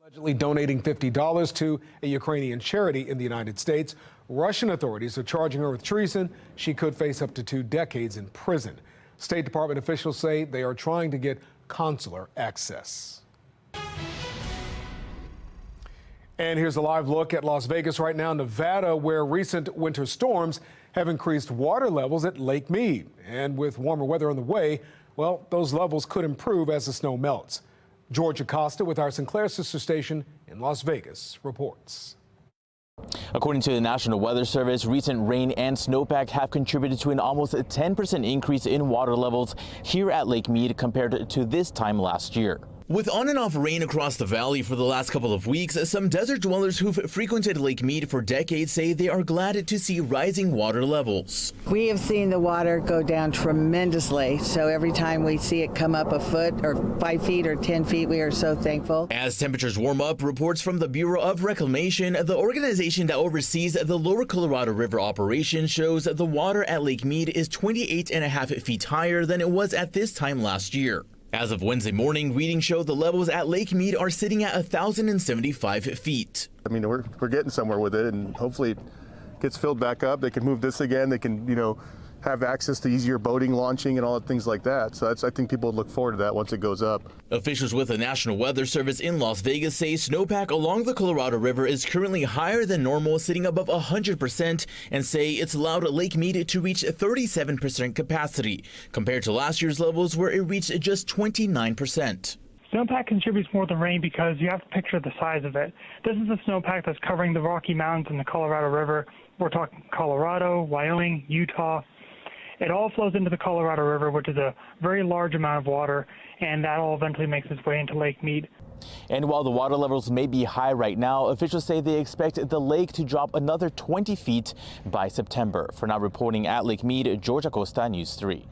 Allegedly donating $50 to a Ukrainian charity in the United States, Russian authorities are charging her with treason. She could face up to 2 decades in prison. State Department officials say they are trying to get consular access. And here's a live look at Las Vegas right now, Nevada, where recent winter storms have increased water levels at Lake Mead. And with warmer weather on the way, well, those levels could improve as the snow melts. George Acosta with our Sinclair sister station in Las Vegas reports. According to the National Weather Service, recent rain and snowpack have contributed to an almost 10% increase in water levels here at Lake Mead compared to this time last year. With on and off rain across the valley for the last couple of weeks, some desert dwellers who've frequented Lake Mead for decades say they are glad to see rising water levels. We have seen the water go down tremendously, so every time we see it come up a foot or 5 feet or 10 feet, we are so thankful. As temperatures warm up, reports from the Bureau of Reclamation, the organization that oversees the Lower Colorado River operation, shows the water at Lake Mead is 28.5 feet higher than it was at this time last year. As of Wednesday morning, readings show the levels at Lake Mead are sitting at 1,075 feet. I mean, we're getting somewhere with it, and hopefully it gets filled back up. They can move this again. They can, have access to easier boating, launching, and all things like that. So I think people would look forward to that once it goes up. Officials with the National Weather Service in Las Vegas say snowpack along the Colorado River is currently higher than normal, sitting above 100%, and say it's allowed Lake Mead to reach 37% capacity, compared to last year's levels where it reached just 29%. Snowpack contributes more than rain because you have to picture the size of it. This is the snowpack that's covering the Rocky Mountains and the Colorado River. We're talking Colorado, Wyoming, Utah. It all flows into the Colorado River, which is a very large amount of water, and that all eventually makes its way into Lake Mead. And while the water levels may be high right now, officials say they expect the lake to drop another 20 feet by September. For now reporting at Lake Mead, George Acosta, News 3.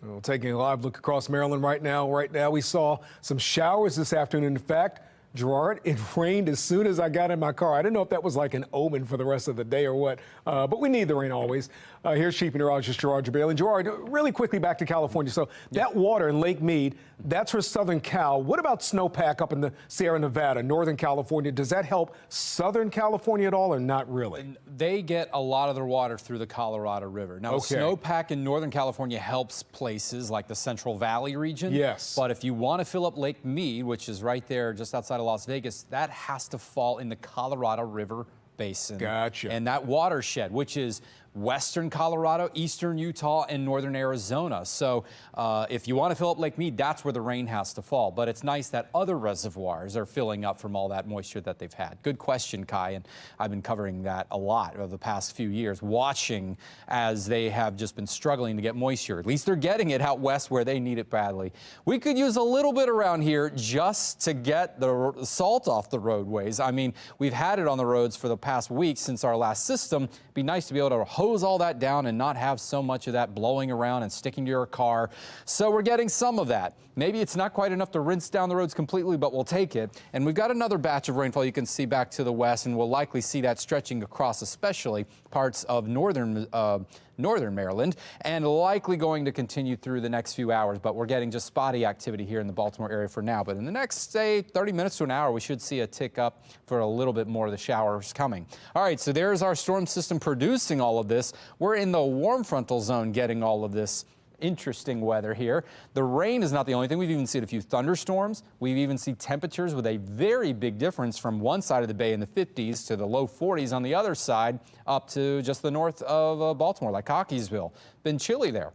Well, taking a live look across Maryland right now. We saw some showers this afternoon. In fact, Gerard, it rained as soon as I got in my car. I didn't know if that was like an omen for the rest of the day or what, but we need the rain always. Here's Chief Meteorologist Gerard Jabali. And Gerard, really quickly back to California. So that water in Lake Mead, that's for Southern Cal. What about snowpack up in the Sierra Nevada, Northern California? Does that help Southern California at all or not really? And they get a lot of their water through the Colorado River. Now, snowpack in Northern California helps places like the Central Valley region. Yes. But if you want to fill up Lake Mead, which is right there just outside of Las Vegas, that has to fall in the Colorado River Basin. Gotcha. And that watershed, which is western Colorado, eastern Utah, and northern Arizona. So if you want to fill up Lake Mead, that's where the rain has to fall. But it's nice that other reservoirs are filling up from all that moisture that they've had. Good question, Kai, and I've been covering that a lot over the past few years, watching as they have just been struggling to get moisture. At least they're getting it out west where they need it badly. We could use a little bit around here just to get the salt off the roadways. I mean, we've had it on the roads for the past week since our last system. It'd be nice to be able to hose all that down and not have so much of that blowing around and sticking to your car. So we're getting some of that. Maybe it's not quite enough to rinse down the roads completely, but we'll take it. And we've got another batch of rainfall you can see back to the west, and we'll likely see that stretching across especially parts of northern Maryland, and likely going to continue through the next few hours. But we're getting just spotty activity here in the Baltimore area for now. But in the next, say, 30 minutes to an hour, we should see a tick up for a little bit more of the showers coming. All right, so there's our storm system producing all of this. We're in the warm frontal zone getting all of this interesting weather here. The rain is not the only thing. We've even seen a few thunderstorms. We've even seen temperatures with a very big difference from one side of the bay in the 50s to the low 40s on the other side up to just the north of Baltimore, like Cockeysville. Been chilly there.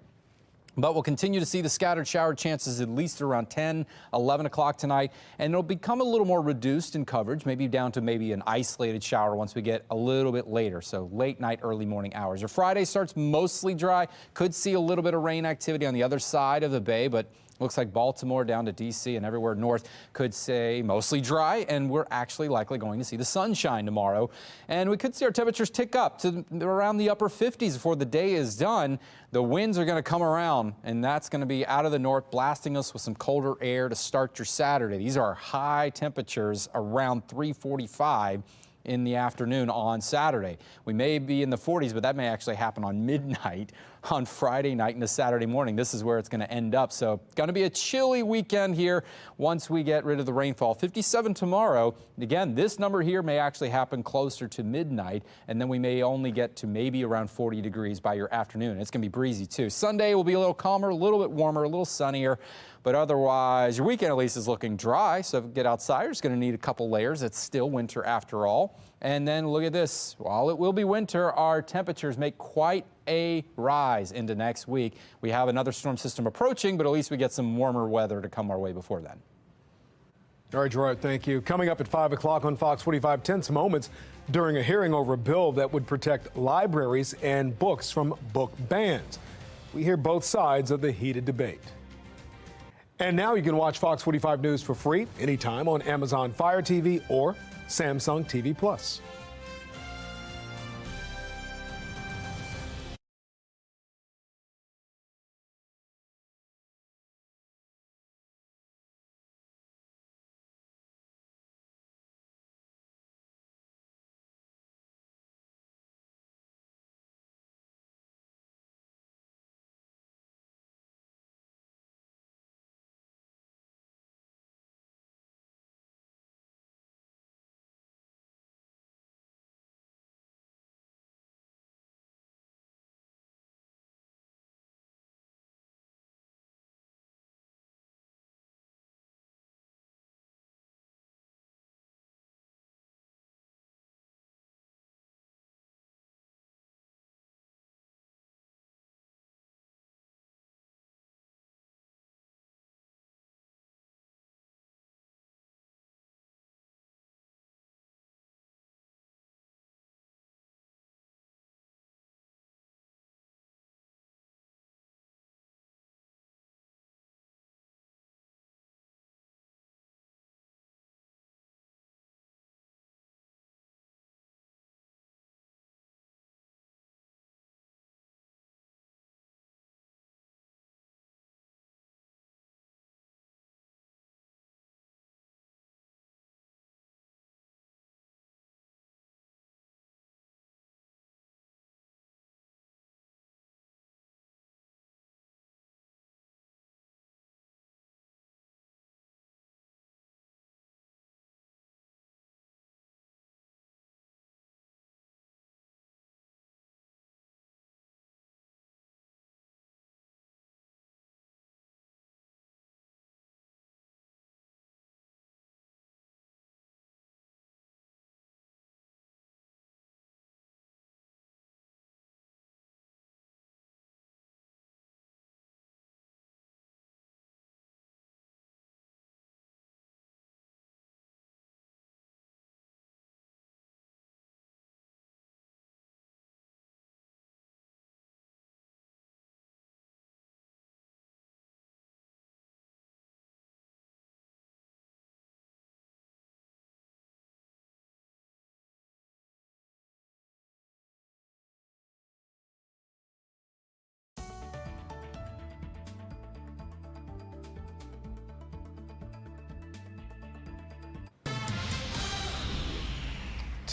But we'll continue to see the scattered shower chances at least around 10, 11 o'clock tonight, and it'll become a little more reduced in coverage, maybe down to maybe an isolated shower once we get a little bit later, so late night, early morning hours. Your Friday starts mostly dry. Could see a little bit of rain activity on the other side of the bay, but looks like Baltimore down to D.C. and everywhere north could say mostly dry, and we're actually likely going to see the sunshine tomorrow. And we could see our temperatures tick up to around the upper 50s before the day is done. The winds are going to come around, and that's going to be out of the north, blasting us with some colder air to start your Saturday. These are high temperatures around 3:45 in the afternoon on Saturday. We may be in the 40s, but that may actually happen on midnight on Friday night into Saturday morning. This is where it's going to end up. So going to be a chilly weekend here once we get rid of the rainfall. 57 tomorrow. Again, this number here may actually happen closer to midnight, and then we may only get to maybe around 40 degrees by your afternoon. It's going to be breezy too. Sunday will be a little calmer, a little bit warmer, a little sunnier. But otherwise, your weekend at least is looking dry. So if you get outside, you're just going to need a couple layers. It's still winter after all. And then look at this. While it will be winter, our temperatures make quite a rise into next week. We have another storm system approaching, but at least we get some warmer weather to come our way before then. All right, Gerard, thank you. Coming up at 5 o'clock on Fox 45, tense moments during a hearing over a bill that would protect libraries and books from book bans. We hear both sides of the heated debate. And now you can watch Fox 45 News for free anytime on Amazon Fire TV or Samsung TV Plus.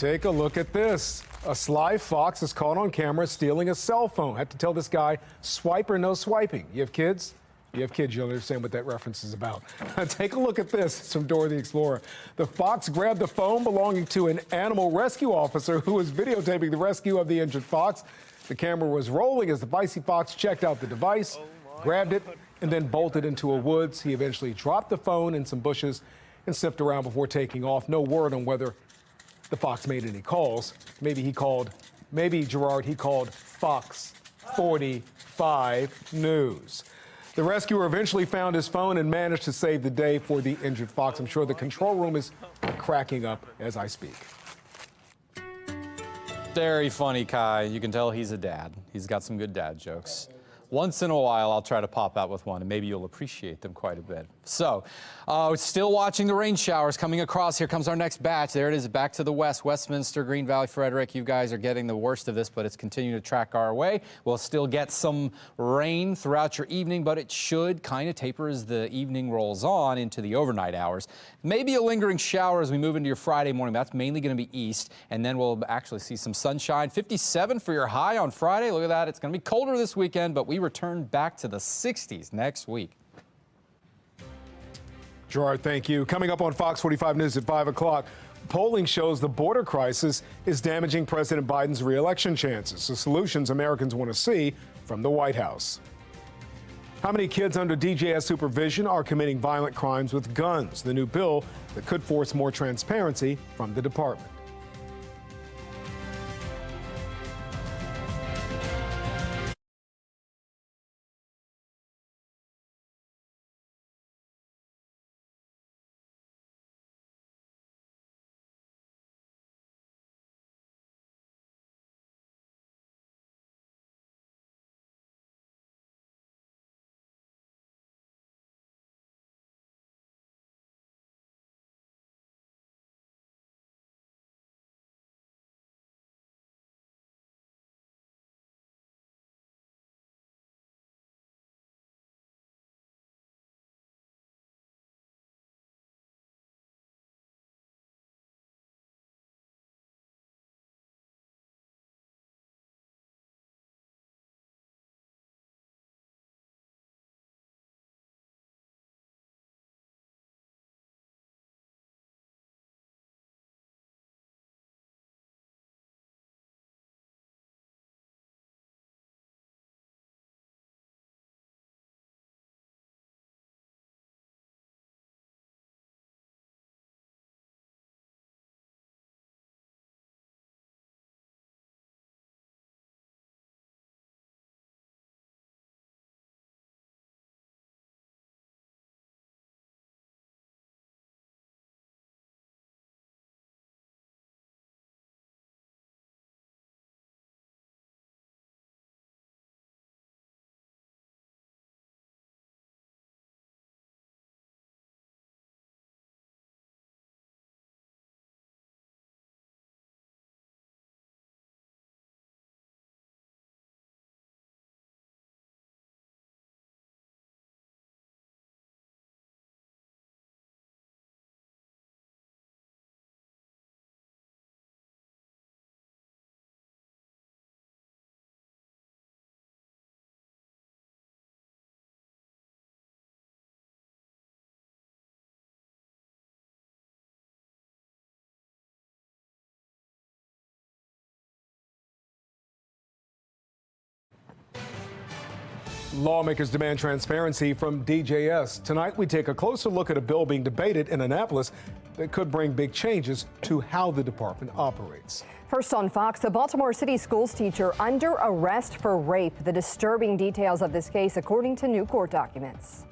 Take a look at this. A sly fox is caught on camera stealing a cell phone. Had to tell this guy, swipe or no swiping. You have kids? You have kids, you'll understand what that reference is about. Take a look at this. It's from Dora the Explorer. The fox grabbed the phone belonging to an animal rescue officer who was videotaping the rescue of the injured fox. The camera was rolling as the feisty fox checked out the device, grabbed it, and then bolted into a woods. He eventually dropped the phone in some bushes and sniffed around before taking off. No word on whether the fox made any calls. Maybe Gerard, he called FOX45 News. The rescuer eventually found his phone and managed to save the day for the injured fox. I'm sure the control room is cracking up as I speak. Very funny, Kai. You can tell he's a dad. He's got some good dad jokes. Once in a while, I'll try to pop out with one, and maybe you'll appreciate them quite a bit. So, still watching the rain showers coming across. Here comes our next batch. There it is, back to the west. Westminster, Green Valley, Frederick, you guys are getting the worst of this, but it's continuing to track our way. We'll still get some rain throughout your evening, but it should kind of taper as the evening rolls on into the overnight hours. Maybe a lingering shower as we move into your Friday morning. That's mainly going to be east, and then we'll actually see some sunshine. 57 for your high on Friday. Look at that. It's going to be colder this weekend, but we return back to the 60s next week. Gerard, thank you. Coming up on Fox 45 News at 5 o'clock, polling shows the border crisis is damaging President Biden's re-election chances. The solutions Americans want to see from the White House. How many kids under DJS supervision are committing violent crimes with guns? The new bill that could force more transparency from the department. Lawmakers demand transparency from DJS. Tonight, we take a closer look at a bill being debated in Annapolis that could bring big changes to how the department operates. First on Fox, the Baltimore City Schools teacher under arrest for rape. The disturbing details of this case, according to new court documents.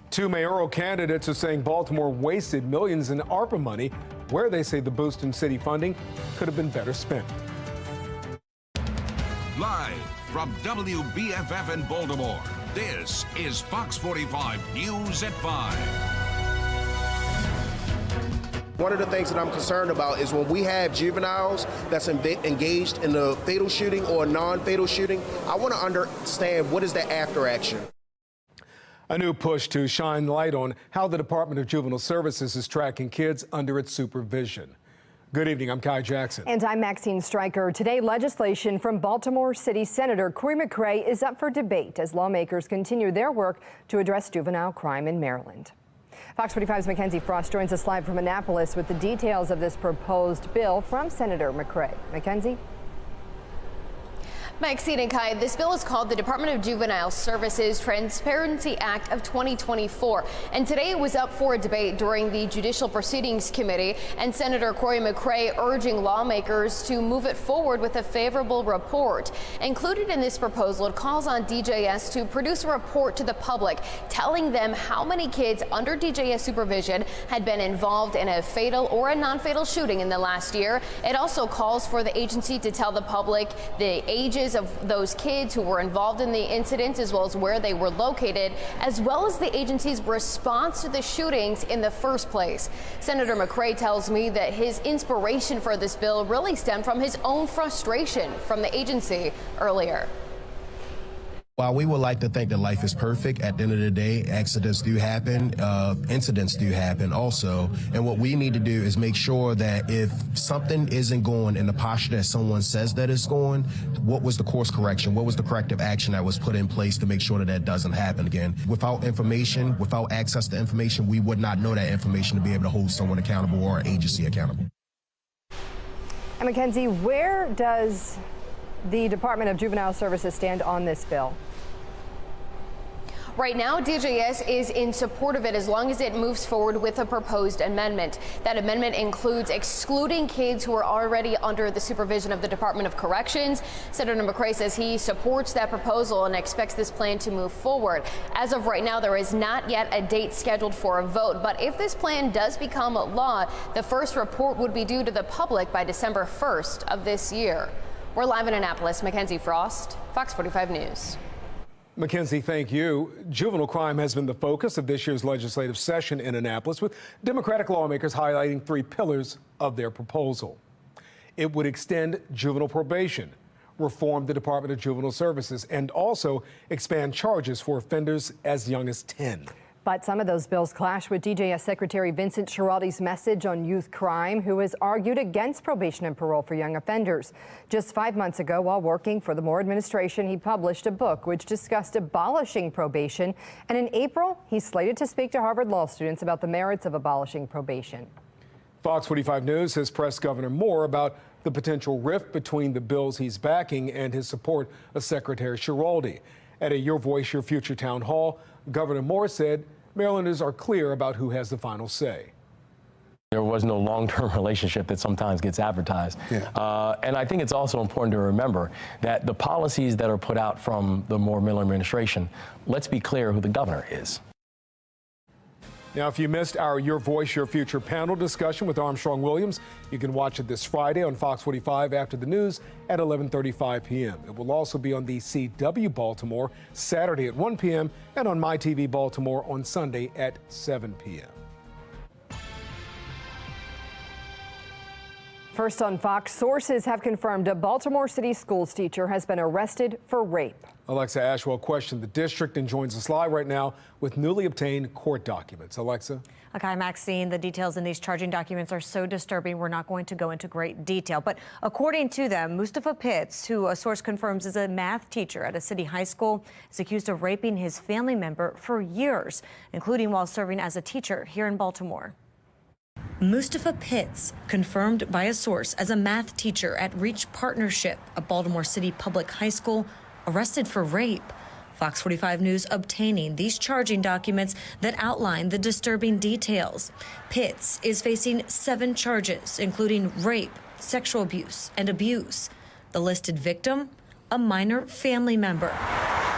Two mayoral candidates are saying Baltimore wasted millions in ARPA money, where they say the boost in city funding could have been better spent. Live from WBFF in Baltimore, this is Fox 45 News at 5. One of the things that I'm concerned about is when we have juveniles that's engaged in a fatal shooting or a non-fatal shooting, I want to understand what is the after action. A new push to shine light on how the Department of Juvenile Services is tracking kids under its supervision. Good evening, I'm Kai Jackson. And I'm Maxine Stryker. Today, legislation from Baltimore City Senator Corey McCray is up for debate as lawmakers continue their work to address juvenile crime in Maryland. Fox 45's Mackenzie Frost joins us live from Annapolis with the details of this proposed bill from Senator McCray. Mackenzie? Maxine and Kai, this bill is called the Department of Juvenile Services Transparency Act of 2024. And today it was up for a debate during the Judicial Proceedings Committee, and Senator Corey McCray urging lawmakers to move it forward with a favorable report. Included in this proposal, it calls on DJS to produce a report to the public telling them how many kids under DJS supervision had been involved in a fatal or a non-fatal shooting in the last year. It also calls for the agency to tell the public the ages of those kids who were involved in the incident, as well as where they were located, as well as the agency's response to the shootings in the first place. Senator McCray tells me that his inspiration for this bill really stemmed from his own frustration from the agency earlier. While we would like to think that life is perfect, at the end of the day, accidents do happen, incidents do happen also. And what we need to do is make sure that if something isn't going in the posture that someone says that it's going, what was the course correction? What was the corrective action that was put in place to make sure that that doesn't happen again? Without information, without access to information, we would not know that information to be able to hold someone accountable or an agency accountable. And Mackenzie, where does the Department of Juvenile Services stand on this bill? Right now, DJS is in support of it as long as it moves forward with a proposed amendment. That amendment includes excluding kids who are already under the supervision of the Department of Corrections. Senator McCray says he supports that proposal and expects this plan to move forward. As of right now, there is not yet a date scheduled for a vote, but if this plan does become law, the first report would be due to the public by December 1st of this year. We're live in Annapolis. Mackenzie Frost, Fox 45 News. Mackenzie, thank you. Juvenile crime has been the focus of this year's legislative session in Annapolis, with Democratic lawmakers highlighting three pillars of their proposal. It would extend juvenile probation, reform the Department of Juvenile Services, and also expand charges for offenders as young as 10. But some of those bills clash with DJS Secretary Vincent Schiraldi's message on youth crime, who has argued against probation and parole for young offenders. Just 5 months ago, while working for the Moore administration, he published a book which discussed abolishing probation. And in April, he's slated to speak to Harvard law students about the merits of abolishing probation. Fox 45 News has pressed Governor Moore about the potential rift between the bills he's backing and his support of Secretary Schiraldi. At a Your Voice, Your Future town hall, Governor Moore said Marylanders are clear about who has the final say. There was no long-term relationship that sometimes gets advertised. And I think it's also important to remember that the policies that are put out from the Moore-Miller administration, let's be clear who the governor is. Now, if you missed our Your Voice, Your Future panel discussion with Armstrong Williams, you can watch it this Friday on Fox 45 after the news at 11:35 p.m. It will also be on the CW Baltimore Saturday at 1 p.m. and on MyTV Baltimore on Sunday at 7 p.m. First on Fox, sources have confirmed a Baltimore City schools teacher has been arrested for rape. Alexa Ashwell questioned the district and joins us live right now with newly obtained court documents. Alexa. Okay, Maxine, the details in these charging documents are so disturbing, we're not going to go into great detail. But according to them, Mustafa Pitts, who a source confirms is a math teacher at a city high school, is accused of raping his family member for years, including while serving as a teacher here in Baltimore. Mustafa Pitts, confirmed by a source as a math teacher at Reach Partnership, a Baltimore City public high school, arrested for rape. Fox 45 News obtaining these charging documents that outline the disturbing details. Pitts is facing 7 charges, including rape, sexual abuse, and abuse. The listed victim, a minor family member.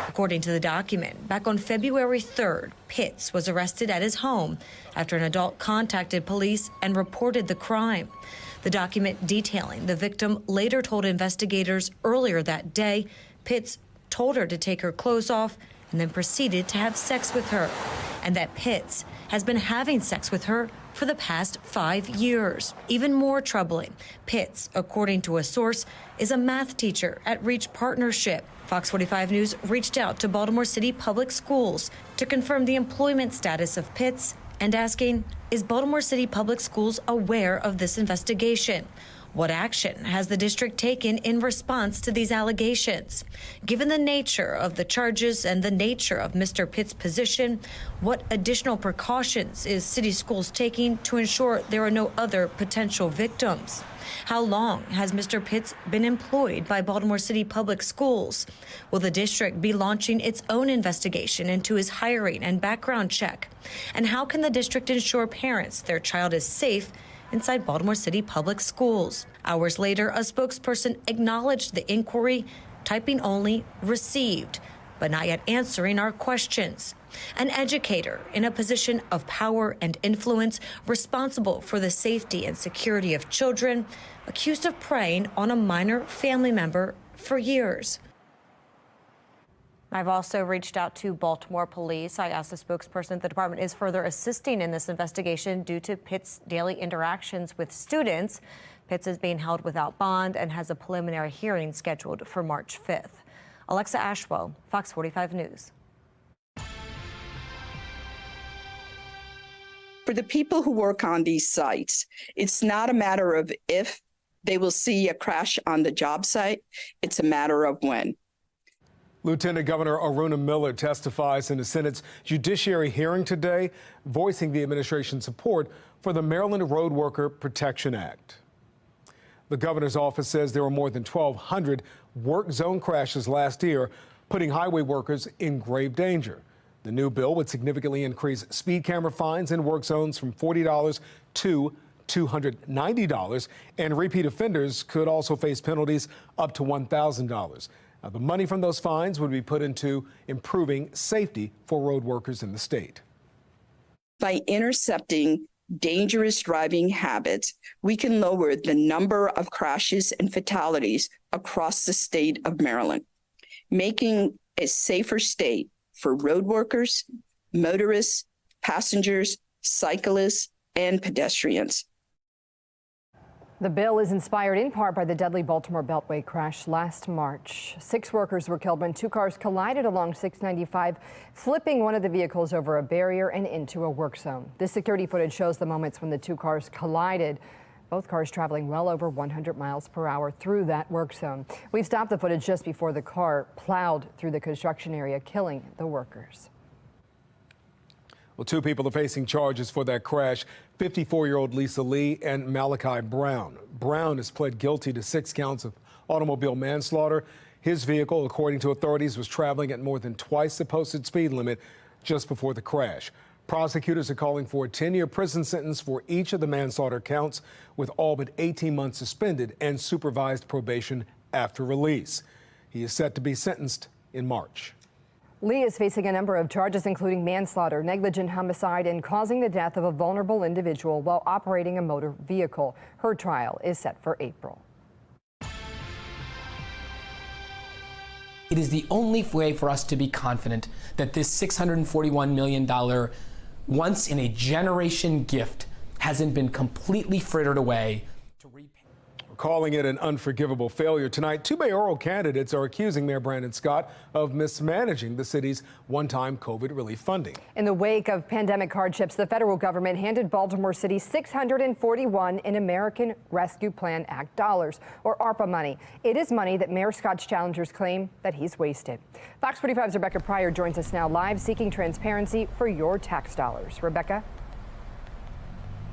According to the document, back on February 3rd, Pitts was arrested at his home after an adult contacted police and reported the crime. The document detailing the victim later told investigators earlier that day Pitts told her to take her clothes off and then proceeded to have sex with her, and that Pitts has been having sex with her for the past 5 years. Even more troubling, Pitts, according to a source, is a math teacher at Reach Partnership. Fox 45 News reached out to Baltimore City Public Schools to confirm the employment status of Pitts and asking, is Baltimore City Public Schools aware of this investigation? What action has the district taken in response to these allegations? Given the nature of the charges and the nature of Mr. Pitt's position, what additional precautions is City Schools taking to ensure there are no other potential victims? How long has Mr. Pitts been employed by Baltimore City Public Schools? Will the district be launching its own investigation into his hiring and background check? And how can the district ensure parents their child is safe inside Baltimore City Public Schools? Hours later, a spokesperson acknowledged the inquiry, typing only received, but not yet answering our questions. An educator in a position of power and influence, responsible for the safety and security of children, accused of preying on a minor family member for years. I've also reached out to Baltimore police. I asked the spokesperson if the department is further assisting in this investigation due to Pitt's daily interactions with students. Pitts is being held without bond and has a preliminary hearing scheduled for March 5th. Alexa Ashwell, Fox 45 News. For the people who work on these sites, it's not a matter of if they will see a crash on the job site. It's a matter of when. Lieutenant Governor Aruna Miller testifies in the Senate's Judiciary hearing today, voicing the administration's support for the Maryland Road Worker Protection Act. The governor's office says there were more than 1,200 work zone crashes last year, putting highway workers in grave danger. The new bill would significantly increase speed camera fines in work zones from $40 to $290, and repeat offenders could also face penalties up to $1,000. Now, the money from those fines would be put into improving safety for road workers in the state. By intercepting dangerous driving habits, we can lower the number of crashes and fatalities across the state of Maryland, making a safer state for road workers, motorists, passengers, cyclists, and pedestrians. The bill is inspired in part by the deadly Baltimore Beltway crash last March. 6 workers were killed when 2 cars collided along 695, flipping one of the vehicles over a barrier and into a work zone. This security footage shows the moments when the 2 cars collided, both cars traveling well over 100 miles per hour through that work zone. We've stopped the footage just before the car plowed through the construction area, killing the workers. Well, 2 people are facing charges for that crash, 54-year-old Lisa Lee and Malachi Brown. Brown has pled guilty to 6 counts of automobile manslaughter. His vehicle, according to authorities, was traveling at more than twice the posted speed limit just before the crash. Prosecutors are calling for a 10-year prison sentence for each of the manslaughter counts, with all but 18 months suspended and supervised probation after release. He is set to be sentenced in March. Lee is facing a number of charges, including manslaughter, negligent homicide, and causing the death of a vulnerable individual while operating a motor vehicle. Her trial is set for April. It is the only way for us to be confident that this $641 million once-in-a-generation gift hasn't been completely frittered away. Calling it an unforgivable failure tonight, 2 mayoral candidates are accusing Mayor Brandon Scott of mismanaging the city's one-time COVID relief funding. In the wake of pandemic hardships, the federal government handed Baltimore City $641 in American Rescue Plan Act dollars, or ARPA money. It is money that Mayor Scott's challengers claim that he's wasted. Fox 45's Rebecca Pryor joins us now live, seeking transparency for your tax dollars. Rebecca?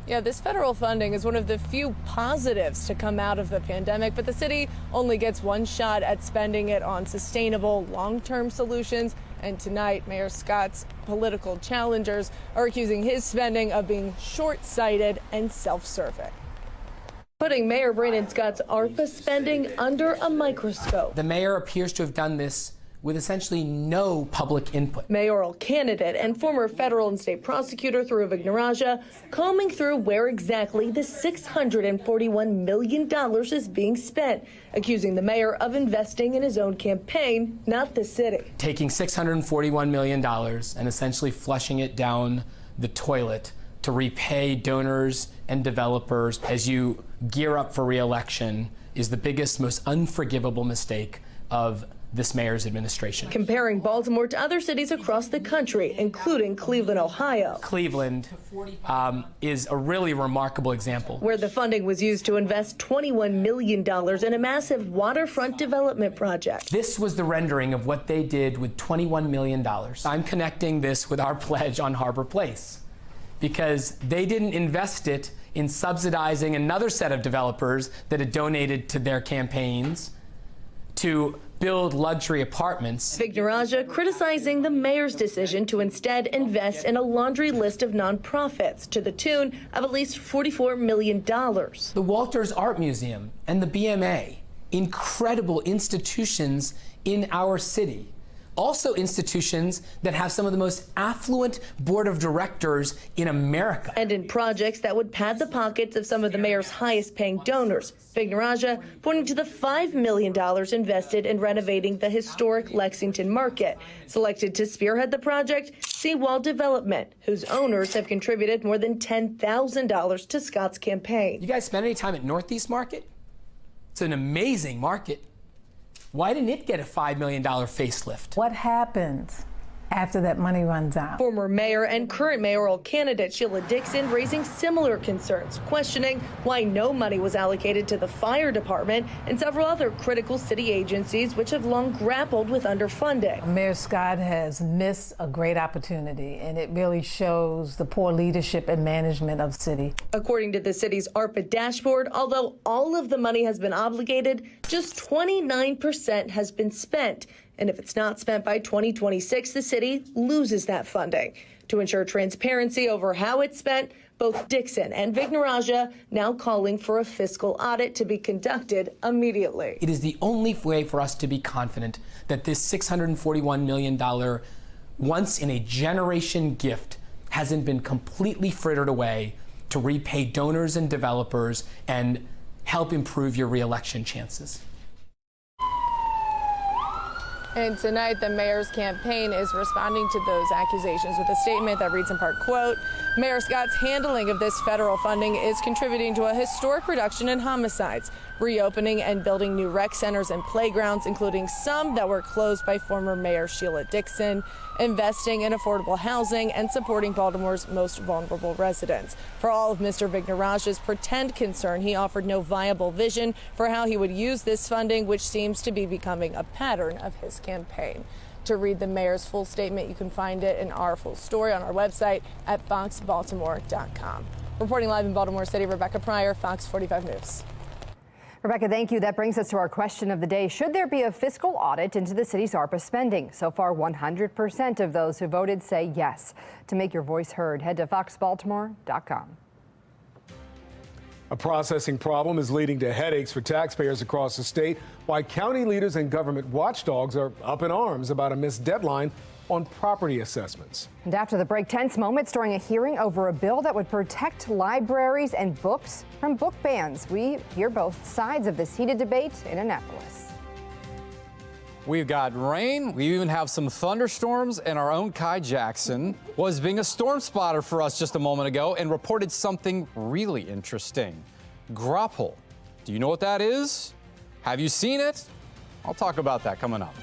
Yeah, this federal funding is one of the few positives to come out of the pandemic, but the city only gets one shot at spending it on sustainable long-term solutions. And tonight, Mayor Scott's political challengers are accusing his spending of being short-sighted and self-serving, putting Mayor Brandon Scott's ARPA spending under a microscope. The mayor appears to have done this with essentially no public input. Mayoral candidate and former federal and state prosecutor Dhruv Ignaraja combing through where exactly the $641 million is being spent, accusing the mayor of investing in his own campaign, not the city. Taking $641 million and essentially flushing it down the toilet to repay donors and developers as you gear up for re-election is the biggest, most unforgivable mistake of this mayor's administration. Comparing Baltimore to other cities across the country, including Cleveland, Ohio. Cleveland is a really remarkable example, where the funding was used to invest $21 million in a massive waterfront development project. This was the rendering of what they did with $21 million. I'm connecting this with our pledge on Harbor Place, because they didn't invest it in subsidizing another set of developers that had donated to their campaigns to build luxury apartments. Vignarajah criticizing the mayor's decision to instead invest in a laundry list of nonprofits to the tune of at least $44 million. The Walters Art Museum and the BMA, incredible institutions in our city. Also institutions that have some of the most affluent board of directors in America. And in projects that would pad the pockets of some of the mayor's highest paying donors. Vignarajah pointing to the $5 million invested in renovating the historic Lexington Market. Selected to spearhead the project, Seawall Development, whose owners have contributed more than $10,000 to Scott's campaign. You guys spend any time at Northeast Market? It's an amazing market. Why didn't it get a $5 million facelift? What happens after that money runs out? Former mayor and current mayoral candidate Sheila Dixon raising similar concerns, questioning why no money was allocated to the fire department and several other critical city agencies which have long grappled with underfunding. Mayor Scott has missed a great opportunity, and it really shows the poor leadership and management of the city. According to the city's ARPA dashboard, although all of the money has been obligated, just 29% has been spent. And if it's not spent by 2026, the city loses that funding. To ensure transparency over how it's spent, both Dixon and Vignarajah now calling for a fiscal audit to be conducted immediately. It is the only way for us to be confident that this $641 million once-in-a-generation gift hasn't been completely frittered away to repay donors and developers and help improve your re-election chances. And tonight, the mayor's campaign is responding to those accusations with a statement that reads in part, quote, Mayor Scott's handling of this federal funding is contributing to a historic reduction in homicides, reopening and building new rec centers and playgrounds, including some that were closed by former Mayor Sheila Dixon, investing in affordable housing and supporting Baltimore's most vulnerable residents. For all of Mr. Vignarajah's pretend concern, he offered no viable vision for how he would use this funding, which seems to be becoming a pattern of his campaign. To read the mayor's full statement, you can find it in our full story on our website at foxbaltimore.com. Reporting live in Baltimore City, Rebecca Pryor, Fox 45 News. Rebecca, thank you. That brings us to our question of the day. Should there be a fiscal audit into the city's ARPA spending? So far, 100% of those who voted say yes. To make your voice heard, head to foxbaltimore.com. A processing problem is leading to headaches for taxpayers across the state, while county leaders and government watchdogs are up in arms about a missed deadline on property assessments. And after the break, tense moments during a hearing over a bill that would protect libraries and books from book bans. We hear both sides of this heated debate in Annapolis. We've got rain. We even have some thunderstorms, and our own Kai Jackson was being a storm spotter for us just a moment ago and reported something really interesting. Grapple. Do you know what that is? Have you seen it? I'll talk about that coming up.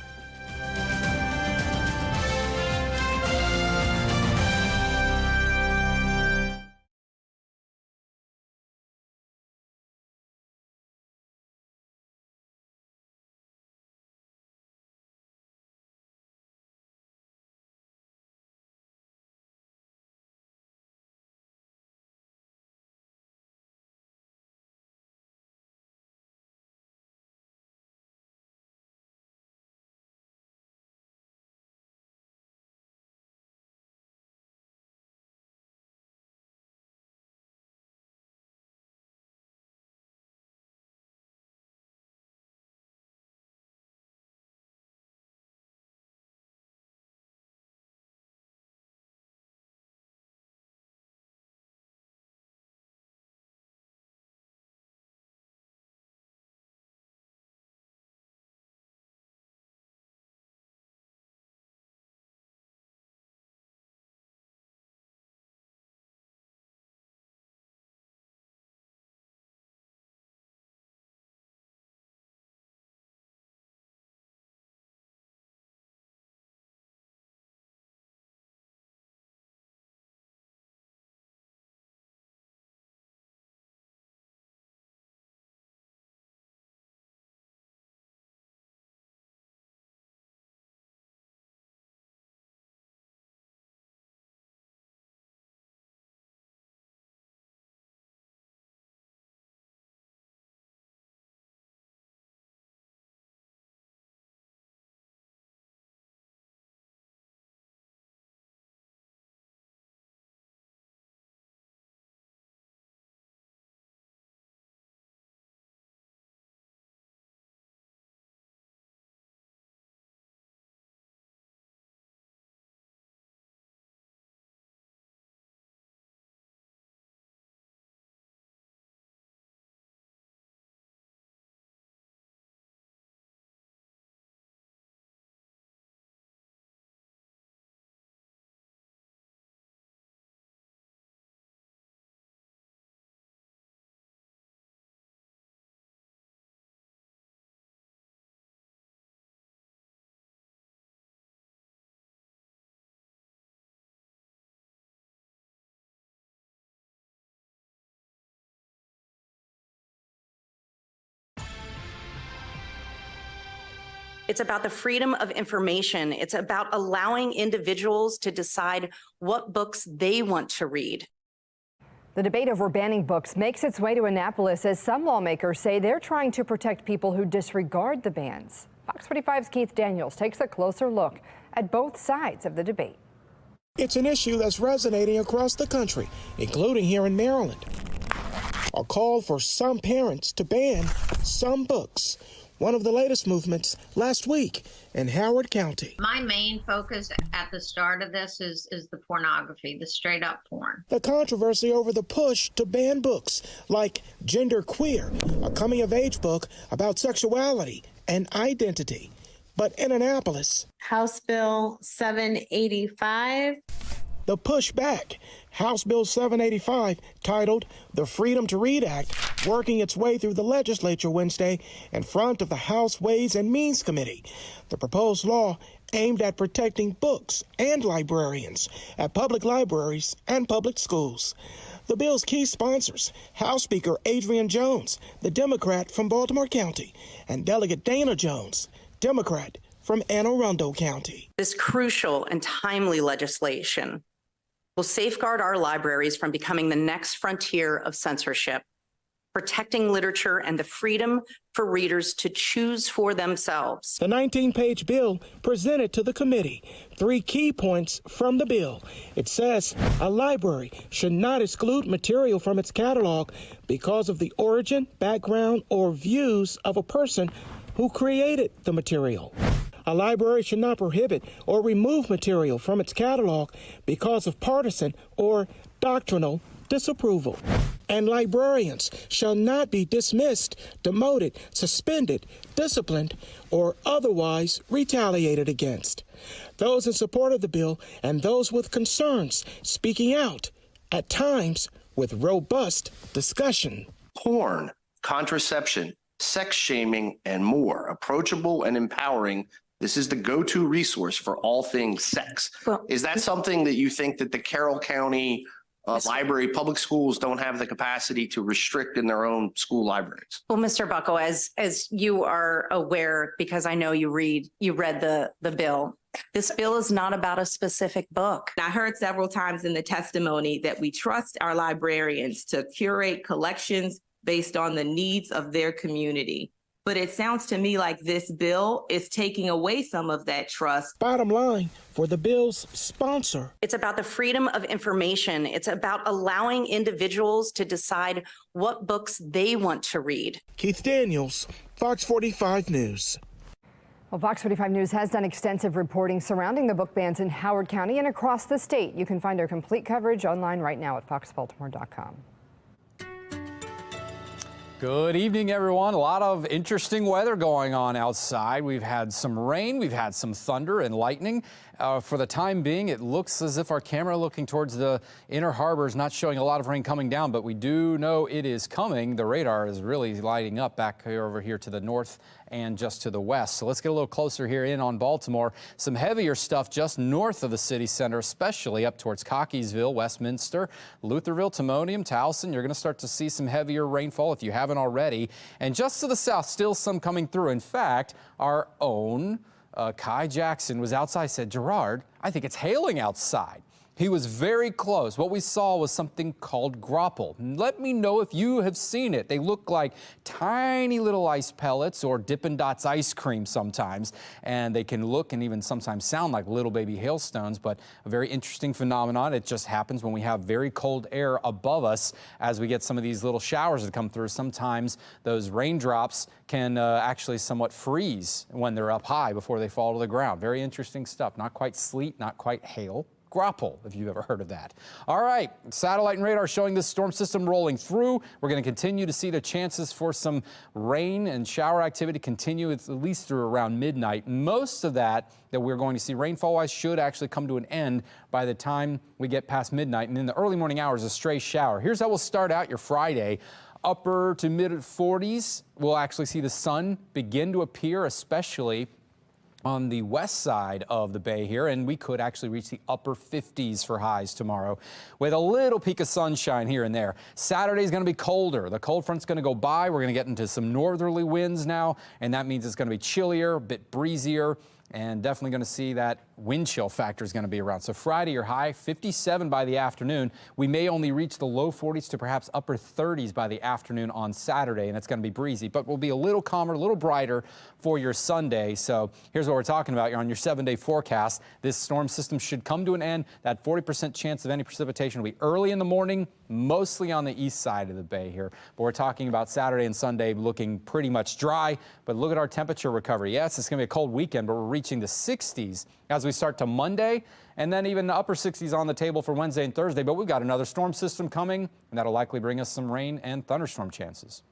It's about the freedom of information. It's about allowing individuals to decide what books they want to read. The debate over banning books makes its way to Annapolis as some lawmakers say they're trying to protect people who disregard the bans. Fox 45's Keith Daniels takes a closer look at both sides of the debate. It's an issue that's resonating across the country, including here in Maryland. A call for some parents to ban some books. One of the latest movements last week in Howard County. My main focus at the start of this is the pornography, the straight up porn. The controversy over the push to ban books like Gender Queer, a coming of age book about sexuality and identity. But in Annapolis, House Bill 785. The pushback. House Bill 785, titled the Freedom to Read Act, working its way through the legislature Wednesday in front of the House Ways and Means Committee. The proposed law aimed at protecting books and librarians at public libraries and public schools. The bill's key sponsors, House Speaker Adrian Jones, the Democrat from Baltimore County, and Delegate Dana Jones, Democrat from Anne Arundel County. This crucial and timely legislation will safeguard our libraries from becoming the next frontier of censorship, protecting literature and the freedom for readers to choose for themselves. The 19-page bill presented to the committee. 3 key points from the bill. It says a library should not exclude material from its catalog because of the origin, background, or views of a person who created the material. A library should not prohibit or remove material from its catalog because of partisan or doctrinal disapproval. And librarians shall not be dismissed, demoted, suspended, disciplined, or otherwise retaliated against. Those in support of the bill and those with concerns speaking out, at times with robust discussion. Porn, contraception, sex shaming, and more. Approachable and empowering. This is the go-to resource for all things sex. Well, is that something that you think that the Carroll County library, public schools don't have the capacity to restrict in their own school libraries? Well, Mr. Bucko, as you are aware, because I know you read the bill, this bill is not about a specific book. I heard several times in the testimony that we trust our librarians to curate collections based on the needs of their community. But it sounds to me like this bill is taking away some of that trust. Bottom line for the bill's sponsor. It's about the freedom of information. It's about allowing individuals to decide what books they want to read. Keith Daniels, Fox 45 News. Well, Fox 45 News has done extensive reporting surrounding the book bans in Howard County and across the state. You can find our complete coverage online right now at foxbaltimore.com. Good evening, everyone. A lot of interesting weather going on outside. We've had some rain, we've had some thunder and lightning. For the time being, it looks as if our camera looking towards the inner harbor is not showing a lot of rain coming down, but we do know it is coming. The radar is really lighting up back here over here to the north and just to the west. So let's get a little closer here in on Baltimore. Some heavier stuff just north of the city center, especially up towards Cockeysville, Westminster, Lutherville, Timonium, Towson. You're going to start to see some heavier rainfall if you haven't already. And just to the south, still some coming through. In fact, our own Kai Jackson was outside, said, Gerard, I think it's hailing outside. He was very close. What we saw was something called grapple. Let me know if you have seen it. They look like tiny little ice pellets or Dippin' Dots ice cream sometimes, and they can look and even sometimes sound like little baby hailstones, but a very interesting phenomenon. It just happens when we have very cold air above us as we get some of these little showers that come through. Sometimes those raindrops can actually somewhat freeze when they're up high before they fall to the ground. Very interesting stuff. Not quite sleet, not quite hail. Grapple, if you've ever heard of that. All right, satellite and radar showing this storm system rolling through. We're going to continue to see the chances for some rain and shower activity continue at least through around midnight. Most of that we're going to see rainfall-wise should actually come to an end by the time we get past midnight. And in the early morning hours, a stray shower. Here's how we'll start out your Friday. Upper to mid 40s. We'll actually see the sun begin to appear, especially on the west side of the bay here, and we could actually reach the upper 50s for highs tomorrow with a little peak of sunshine here and there. Saturday is going to be colder. The cold front's going to go by. We're going to get into some northerly winds now, and that means it's going to be chillier, a bit breezier, and definitely going to see that wind chill factor is going to be around. So Friday, your high 57 by the afternoon. We may only reach the low 40s to perhaps upper 30s by the afternoon on Saturday, and it's going to be breezy, but will be a little calmer, a little brighter for your Sunday. So here's what we're talking about. You're on your 7-day forecast. This storm system should come to an end. That 40% chance of any precipitation will be early in the morning, mostly on the east side of the bay here. But we're talking about Saturday and Sunday looking pretty much dry. But look at our temperature recovery. Yes, it's going to be a cold weekend, but we're reaching the 60s as we start to Monday, and then even the upper 60s on the table for Wednesday and Thursday. But we've got another storm system coming, and that'll likely bring us some rain and thunderstorm chances.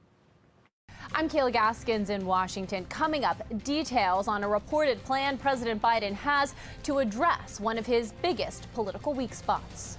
I'm Kayla Gaskins in Washington. Coming up, details on a reported plan President Biden has to address one of his biggest political weak spots.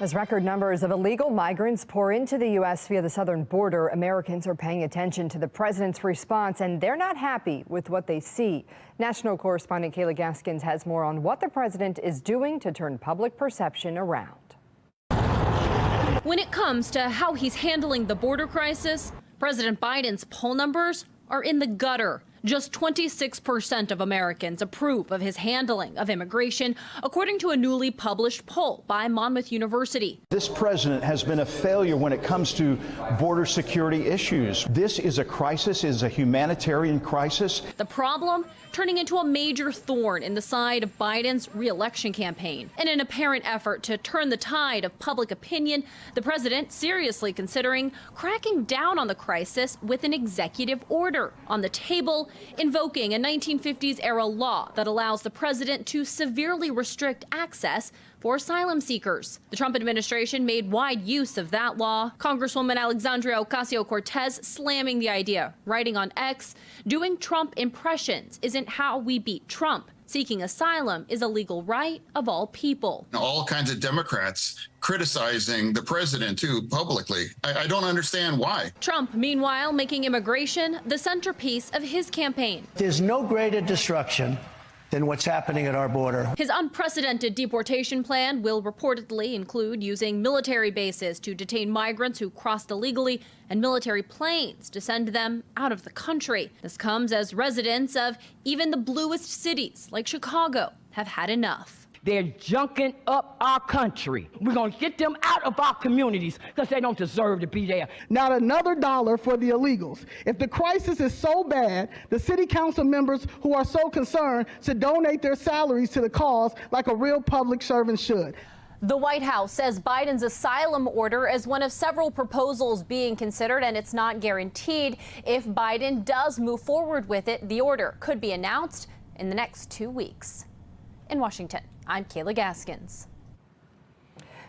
As record numbers of illegal migrants pour into the U.S. via the southern border, Americans are paying attention to the president's response, and they're not happy with what they see. National correspondent Kayla Gaskins has more on what the president is doing to turn public perception around. When it comes to how he's handling the border crisis, President Biden's poll numbers are in the gutter. Just 26% of Americans approve of his handling of immigration, according to a newly published poll by Monmouth University. This president has been a failure when it comes to border security issues. This is a crisis, is a humanitarian crisis. The problem turning into a major thorn in the side of Biden's re-election campaign. In an apparent effort to turn the tide of public opinion, the president seriously considering cracking down on the crisis with an executive order on the table, invoking a 1950s-era law that allows the president to severely restrict access for asylum seekers. The Trump administration made wide use of that law. Congresswoman Alexandria Ocasio-Cortez slamming the idea, writing on X, "Doing Trump impressions isn't how we beat Trump," Seeking asylum is a legal right of all people. All kinds of Democrats criticizing the president, too, publicly. I don't understand why. Trump, meanwhile, making immigration the centerpiece of his campaign. There's no greater destruction than what's happening at our border. His unprecedented deportation plan will reportedly include using military bases to detain migrants who crossed illegally and military planes to send them out of the country. This comes as residents of even the bluest cities like Chicago have had enough. They're junking up our country. We're going to get them out of our communities because they don't deserve to be there. Not another dollar for the illegals. If the crisis is so bad, the city council members who are so concerned should donate their salaries to the cause like a real public servant should. The White House says Biden's asylum order is one of several proposals being considered, and it's not guaranteed. If Biden does move forward with it, the order could be announced in the next 2 weeks. In Washington, I'm Kayla Gaskins.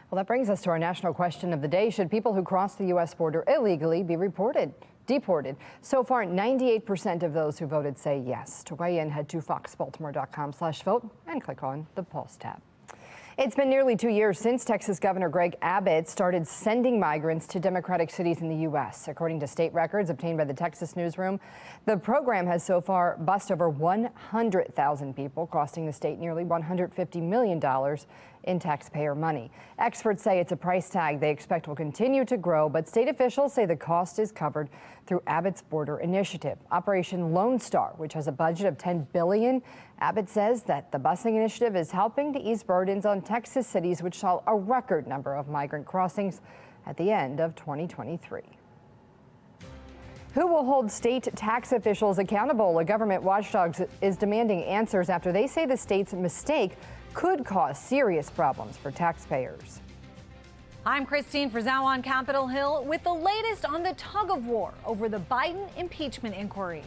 Well, that brings us to our national question of the day. Should people who cross the U.S. border illegally be deported? So far, 98% of those who voted say yes. To weigh in, head to foxbaltimore.com/vote and click on the Pulse tab. It's been nearly 2 years since Texas Governor Greg Abbott started sending migrants to Democratic cities in the U.S. According to state records obtained by the Texas Newsroom, the program has so far bused over 100,000 people, costing the state nearly $150 million in taxpayer money. Experts say it's a price tag they expect will continue to grow, but state officials say the cost is covered through Abbott's border initiative, Operation Lone Star, which has a budget of $10 billion. Abbott says that the busing initiative is helping to ease burdens on Texas cities, which saw a record number of migrant crossings at the end of 2023. Who will hold state tax officials accountable? A government watchdog is demanding answers after they say the state's mistake could cause serious problems for taxpayers. I'm Christine Frizzell on Capitol Hill with the latest on the tug of war over the Biden impeachment inquiry.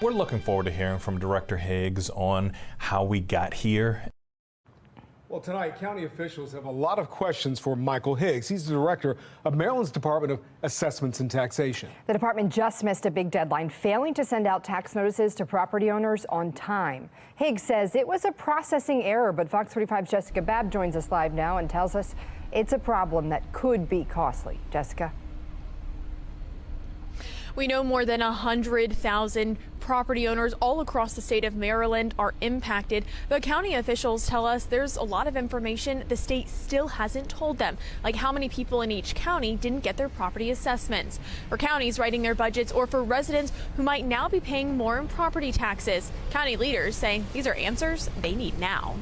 We're looking forward to hearing from Director Higgs on how we got here. Well, tonight, county officials have a lot of questions for Michael Higgs. He's the director of Maryland's Department of Assessments and Taxation. The department just missed a big deadline, failing to send out tax notices to property owners on time. Higgs says it was a processing error, but Fox 45's Jessica Babb joins us live now and tells us it's a problem that could be costly. Jessica. We know more than 100,000 property owners all across the state of Maryland are impacted, but county officials tell us there's a lot of information the state still hasn't told them, like how many people in each county didn't get their property assessments, for counties writing their budgets, or for residents who might now be paying more in property taxes. County leaders saying these are answers they need now.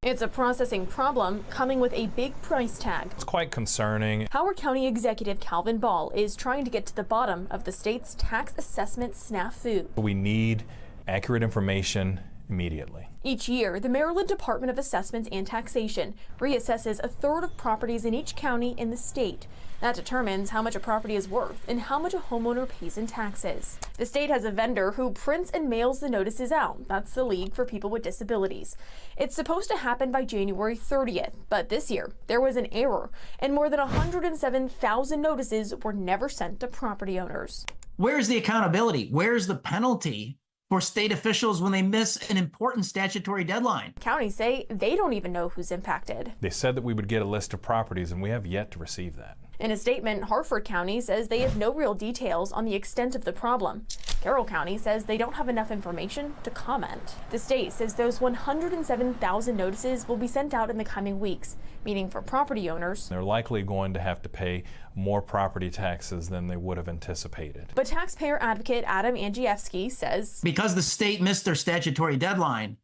It's a processing problem coming with a big price tag. It's quite concerning. Howard County Executive Calvin Ball is trying to get to the bottom of the state's tax assessment snafu. We need accurate information immediately. Each year, the Maryland Department of Assessments and Taxation reassesses a third of properties in each county in the state. That determines how much a property is worth and how much a homeowner pays in taxes. The state has a vendor who prints and mails the notices out. That's the League for People with Disabilities. It's supposed to happen by January 30th, but this year there was an error, and more than 107,000 notices were never sent to property owners. Where's the accountability? Where's the penalty for state officials when they miss an important statutory deadline? Counties say they don't even know who's impacted. They said that we would get a list of properties, and we have yet to receive that. In a statement, Harford County says they have no real details on the extent of the problem. Carroll County says they don't have enough information to comment. The state says those 107,000 notices will be sent out in the coming weeks, meaning for property owners, they're likely going to have to pay more property taxes than they would have anticipated. But taxpayer advocate Adam Andrzejewski says because the state missed their statutory deadline,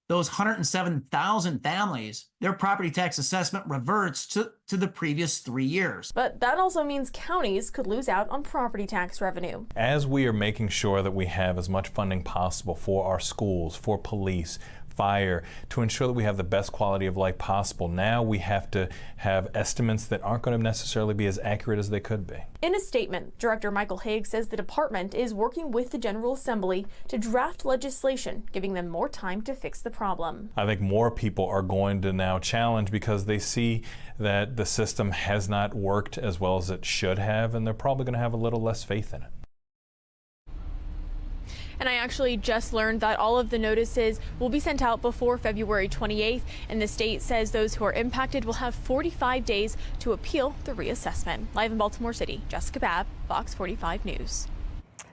those 107,000 families, their property tax assessment reverts to the previous 3 years. But that also means counties could lose out on property tax revenue. As we are making sure that we have as much funding possible for our schools, for police, fire, to ensure that we have the best quality of life possible, now we have to have estimates that aren't going to necessarily be as accurate as they could be. In a statement, Director Michael Higgs says the department is working with the General Assembly to draft legislation, giving them more time to fix the problem. I think more people are going to now challenge because they see that the system has not worked as well as it should have, and they're probably going to have a little less faith in it. And I actually just learned that all of the notices will be sent out before February 28th, and the state says those who are impacted will have 45 days to appeal the reassessment. Live in Baltimore City, Jessica Babb, Fox 45 News.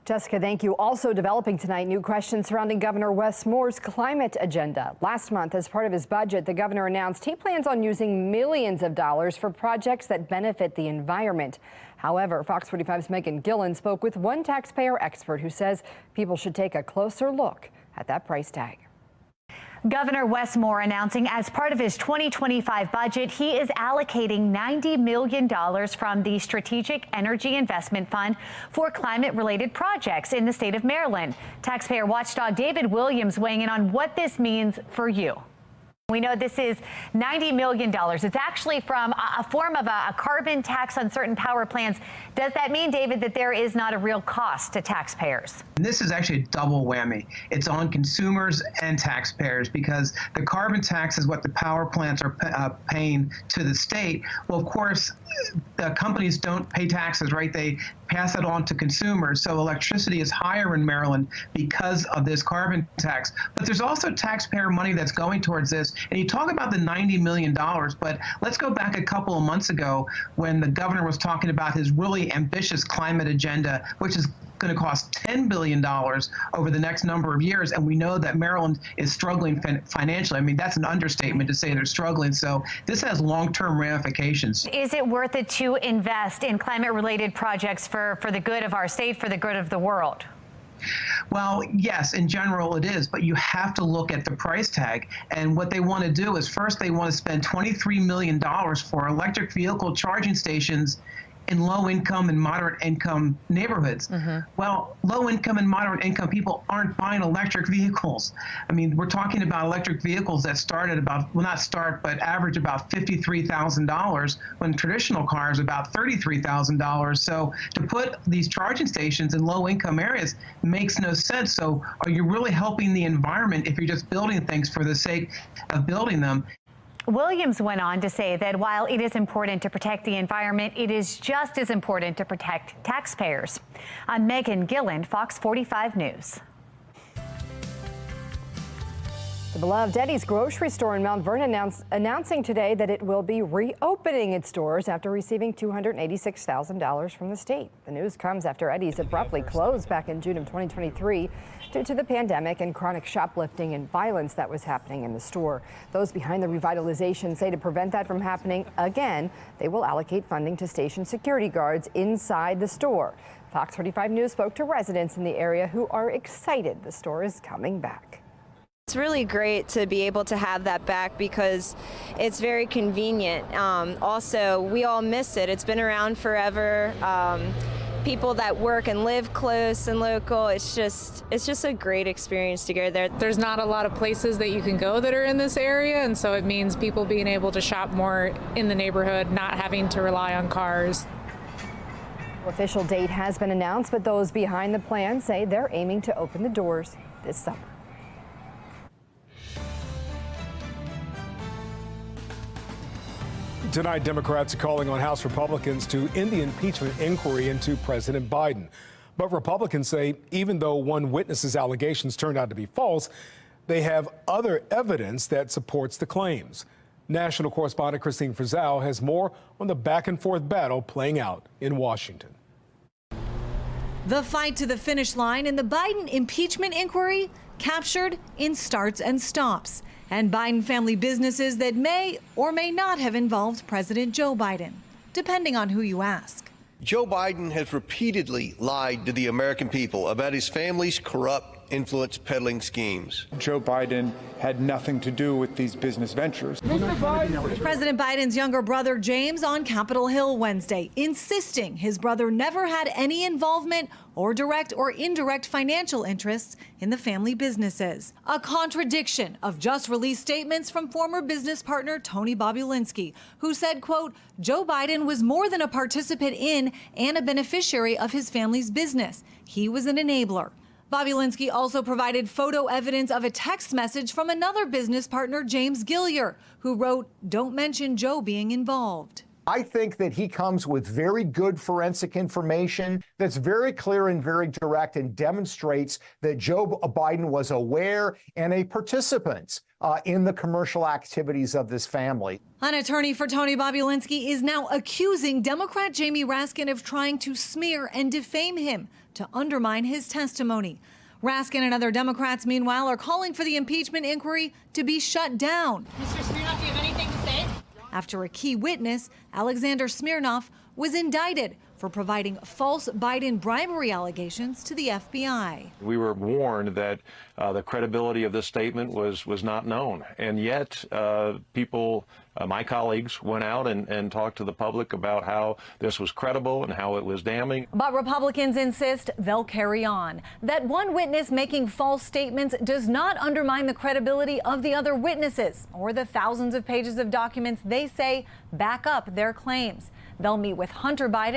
Jessica, thank you. Also developing tonight, new questions surrounding Governor Wes Moore's climate agenda. Last month, as part of his budget, the governor announced he plans on using millions of dollars for projects that benefit the environment. However, Fox 45's Megan Gillen spoke with one taxpayer expert who says people should take a closer look at that price tag. Governor Wes Moore announcing as part of his 2025 budget, he is allocating $90 million from the Strategic Energy Investment Fund for climate-related projects in the state of Maryland. Taxpayer watchdog David Williams weighing in on what this means for you. We know this is $90 million. It's actually from a form of a carbon tax on certain power plants. Does that mean, David, that there is not a real cost to taxpayers? And this is actually a double whammy. It's on consumers and taxpayers because the carbon tax is what the power plants are paying to the state. Well, of course, the companies don't pay taxes, right? They pass it on to consumers. So electricity is higher in Maryland because of this carbon tax. But there's also taxpayer money that's going towards this. And you talk about the $90 million, but let's go back a couple of months ago when the governor was talking about his really ambitious climate agenda, which is going to cost $10 billion over the next number of years. And we know that Maryland is struggling financially. I mean, that's an understatement to say they're struggling. So this has long-term ramifications. Is it worth it to invest in climate-related projects for the good of our state, for the good of the world? Well, yes, in general it is, but you have to look at the price tag. And what they want to do is first they want to spend $23 million for electric vehicle charging stations in low income and moderate income neighborhoods. Well, low income and moderate income people aren't buying electric vehicles. I mean, we're talking about electric vehicles that start at about, well, not start, but average about $53,000 when traditional cars about $33,000. So to put these charging stations in low income areas makes no sense. So are you really helping the environment if you're just building things for the sake of building them? Williams went on to say that while it is important to protect the environment, it is just as important to protect taxpayers. I'm Megan Gilland, Fox 45 News. The beloved Eddie's grocery store in Mount Vernon announcing today that it will be reopening its doors after receiving $286,000 from the state. The news comes after Eddie's abruptly closed back in June of 2023 due to the pandemic and chronic shoplifting and violence that was happening in the store. Those behind the revitalization say to prevent that from happening again, they will allocate funding to station security guards inside the store. Fox 45 News spoke to residents in the area who are excited the store is coming back. It's really great to be able to have that back because it's very convenient. Also, we all miss it. It's been around forever. People that work and live close and local, it's just a great experience to go there. There's not a lot of places that you can go that are in this area, and so it means people being able to shop more in the neighborhood, not having to rely on cars. Official date has been announced, but those behind the plan say they're aiming to open the doors this summer. Tonight, Democrats are calling on House Republicans to end the impeachment inquiry into President Biden. But Republicans say even though one witness's allegations turned out to be false, they have other evidence that supports the claims. National correspondent Christine Frizzell has more on the back-and-forth battle playing out in Washington. The fight to the finish line in the Biden impeachment inquiry captured in starts and stops, and Biden family businesses that may or may not have involved President Joe Biden, depending on who you ask. Joe Biden has repeatedly lied to the American people about his family's corrupt influence peddling schemes. Joe Biden had nothing to do with these business ventures. President Biden's younger brother James on Capitol Hill Wednesday, insisting his brother never had any involvement or direct or indirect financial interests in the family businesses. A contradiction of just released statements from former business partner Tony Bobulinski, who said, quote, Joe Biden was more than a participant in and a beneficiary of his family's business. He was an enabler. Bobulinski also provided photo evidence of a text message from another business partner, James Gillier, who wrote, "Don't mention Joe being involved." I think that he comes with very good forensic information that's very clear and very direct and demonstrates that Joe Biden was aware and a participant in the commercial activities of this family. An attorney for Tony Bobulinski is now accusing Democrat Jamie Raskin of trying to smear and defame him to undermine his testimony. Raskin and other Democrats, meanwhile, are calling for the impeachment inquiry to be shut down. Mr. Smirnoff, do you have anything to say? After a key witness, Alexander Smirnoff, was indicted for providing false Biden bribery allegations to the FBI. We were warned that the credibility of this statement was not known, and yet people, my colleagues, went out and talked to the public about how this was credible and how it was damning. But Republicans insist they'll carry on, that one witness making false statements does not undermine the credibility of the other witnesses or the thousands of pages of documents they say back up their claims. They'll meet with Hunter Biden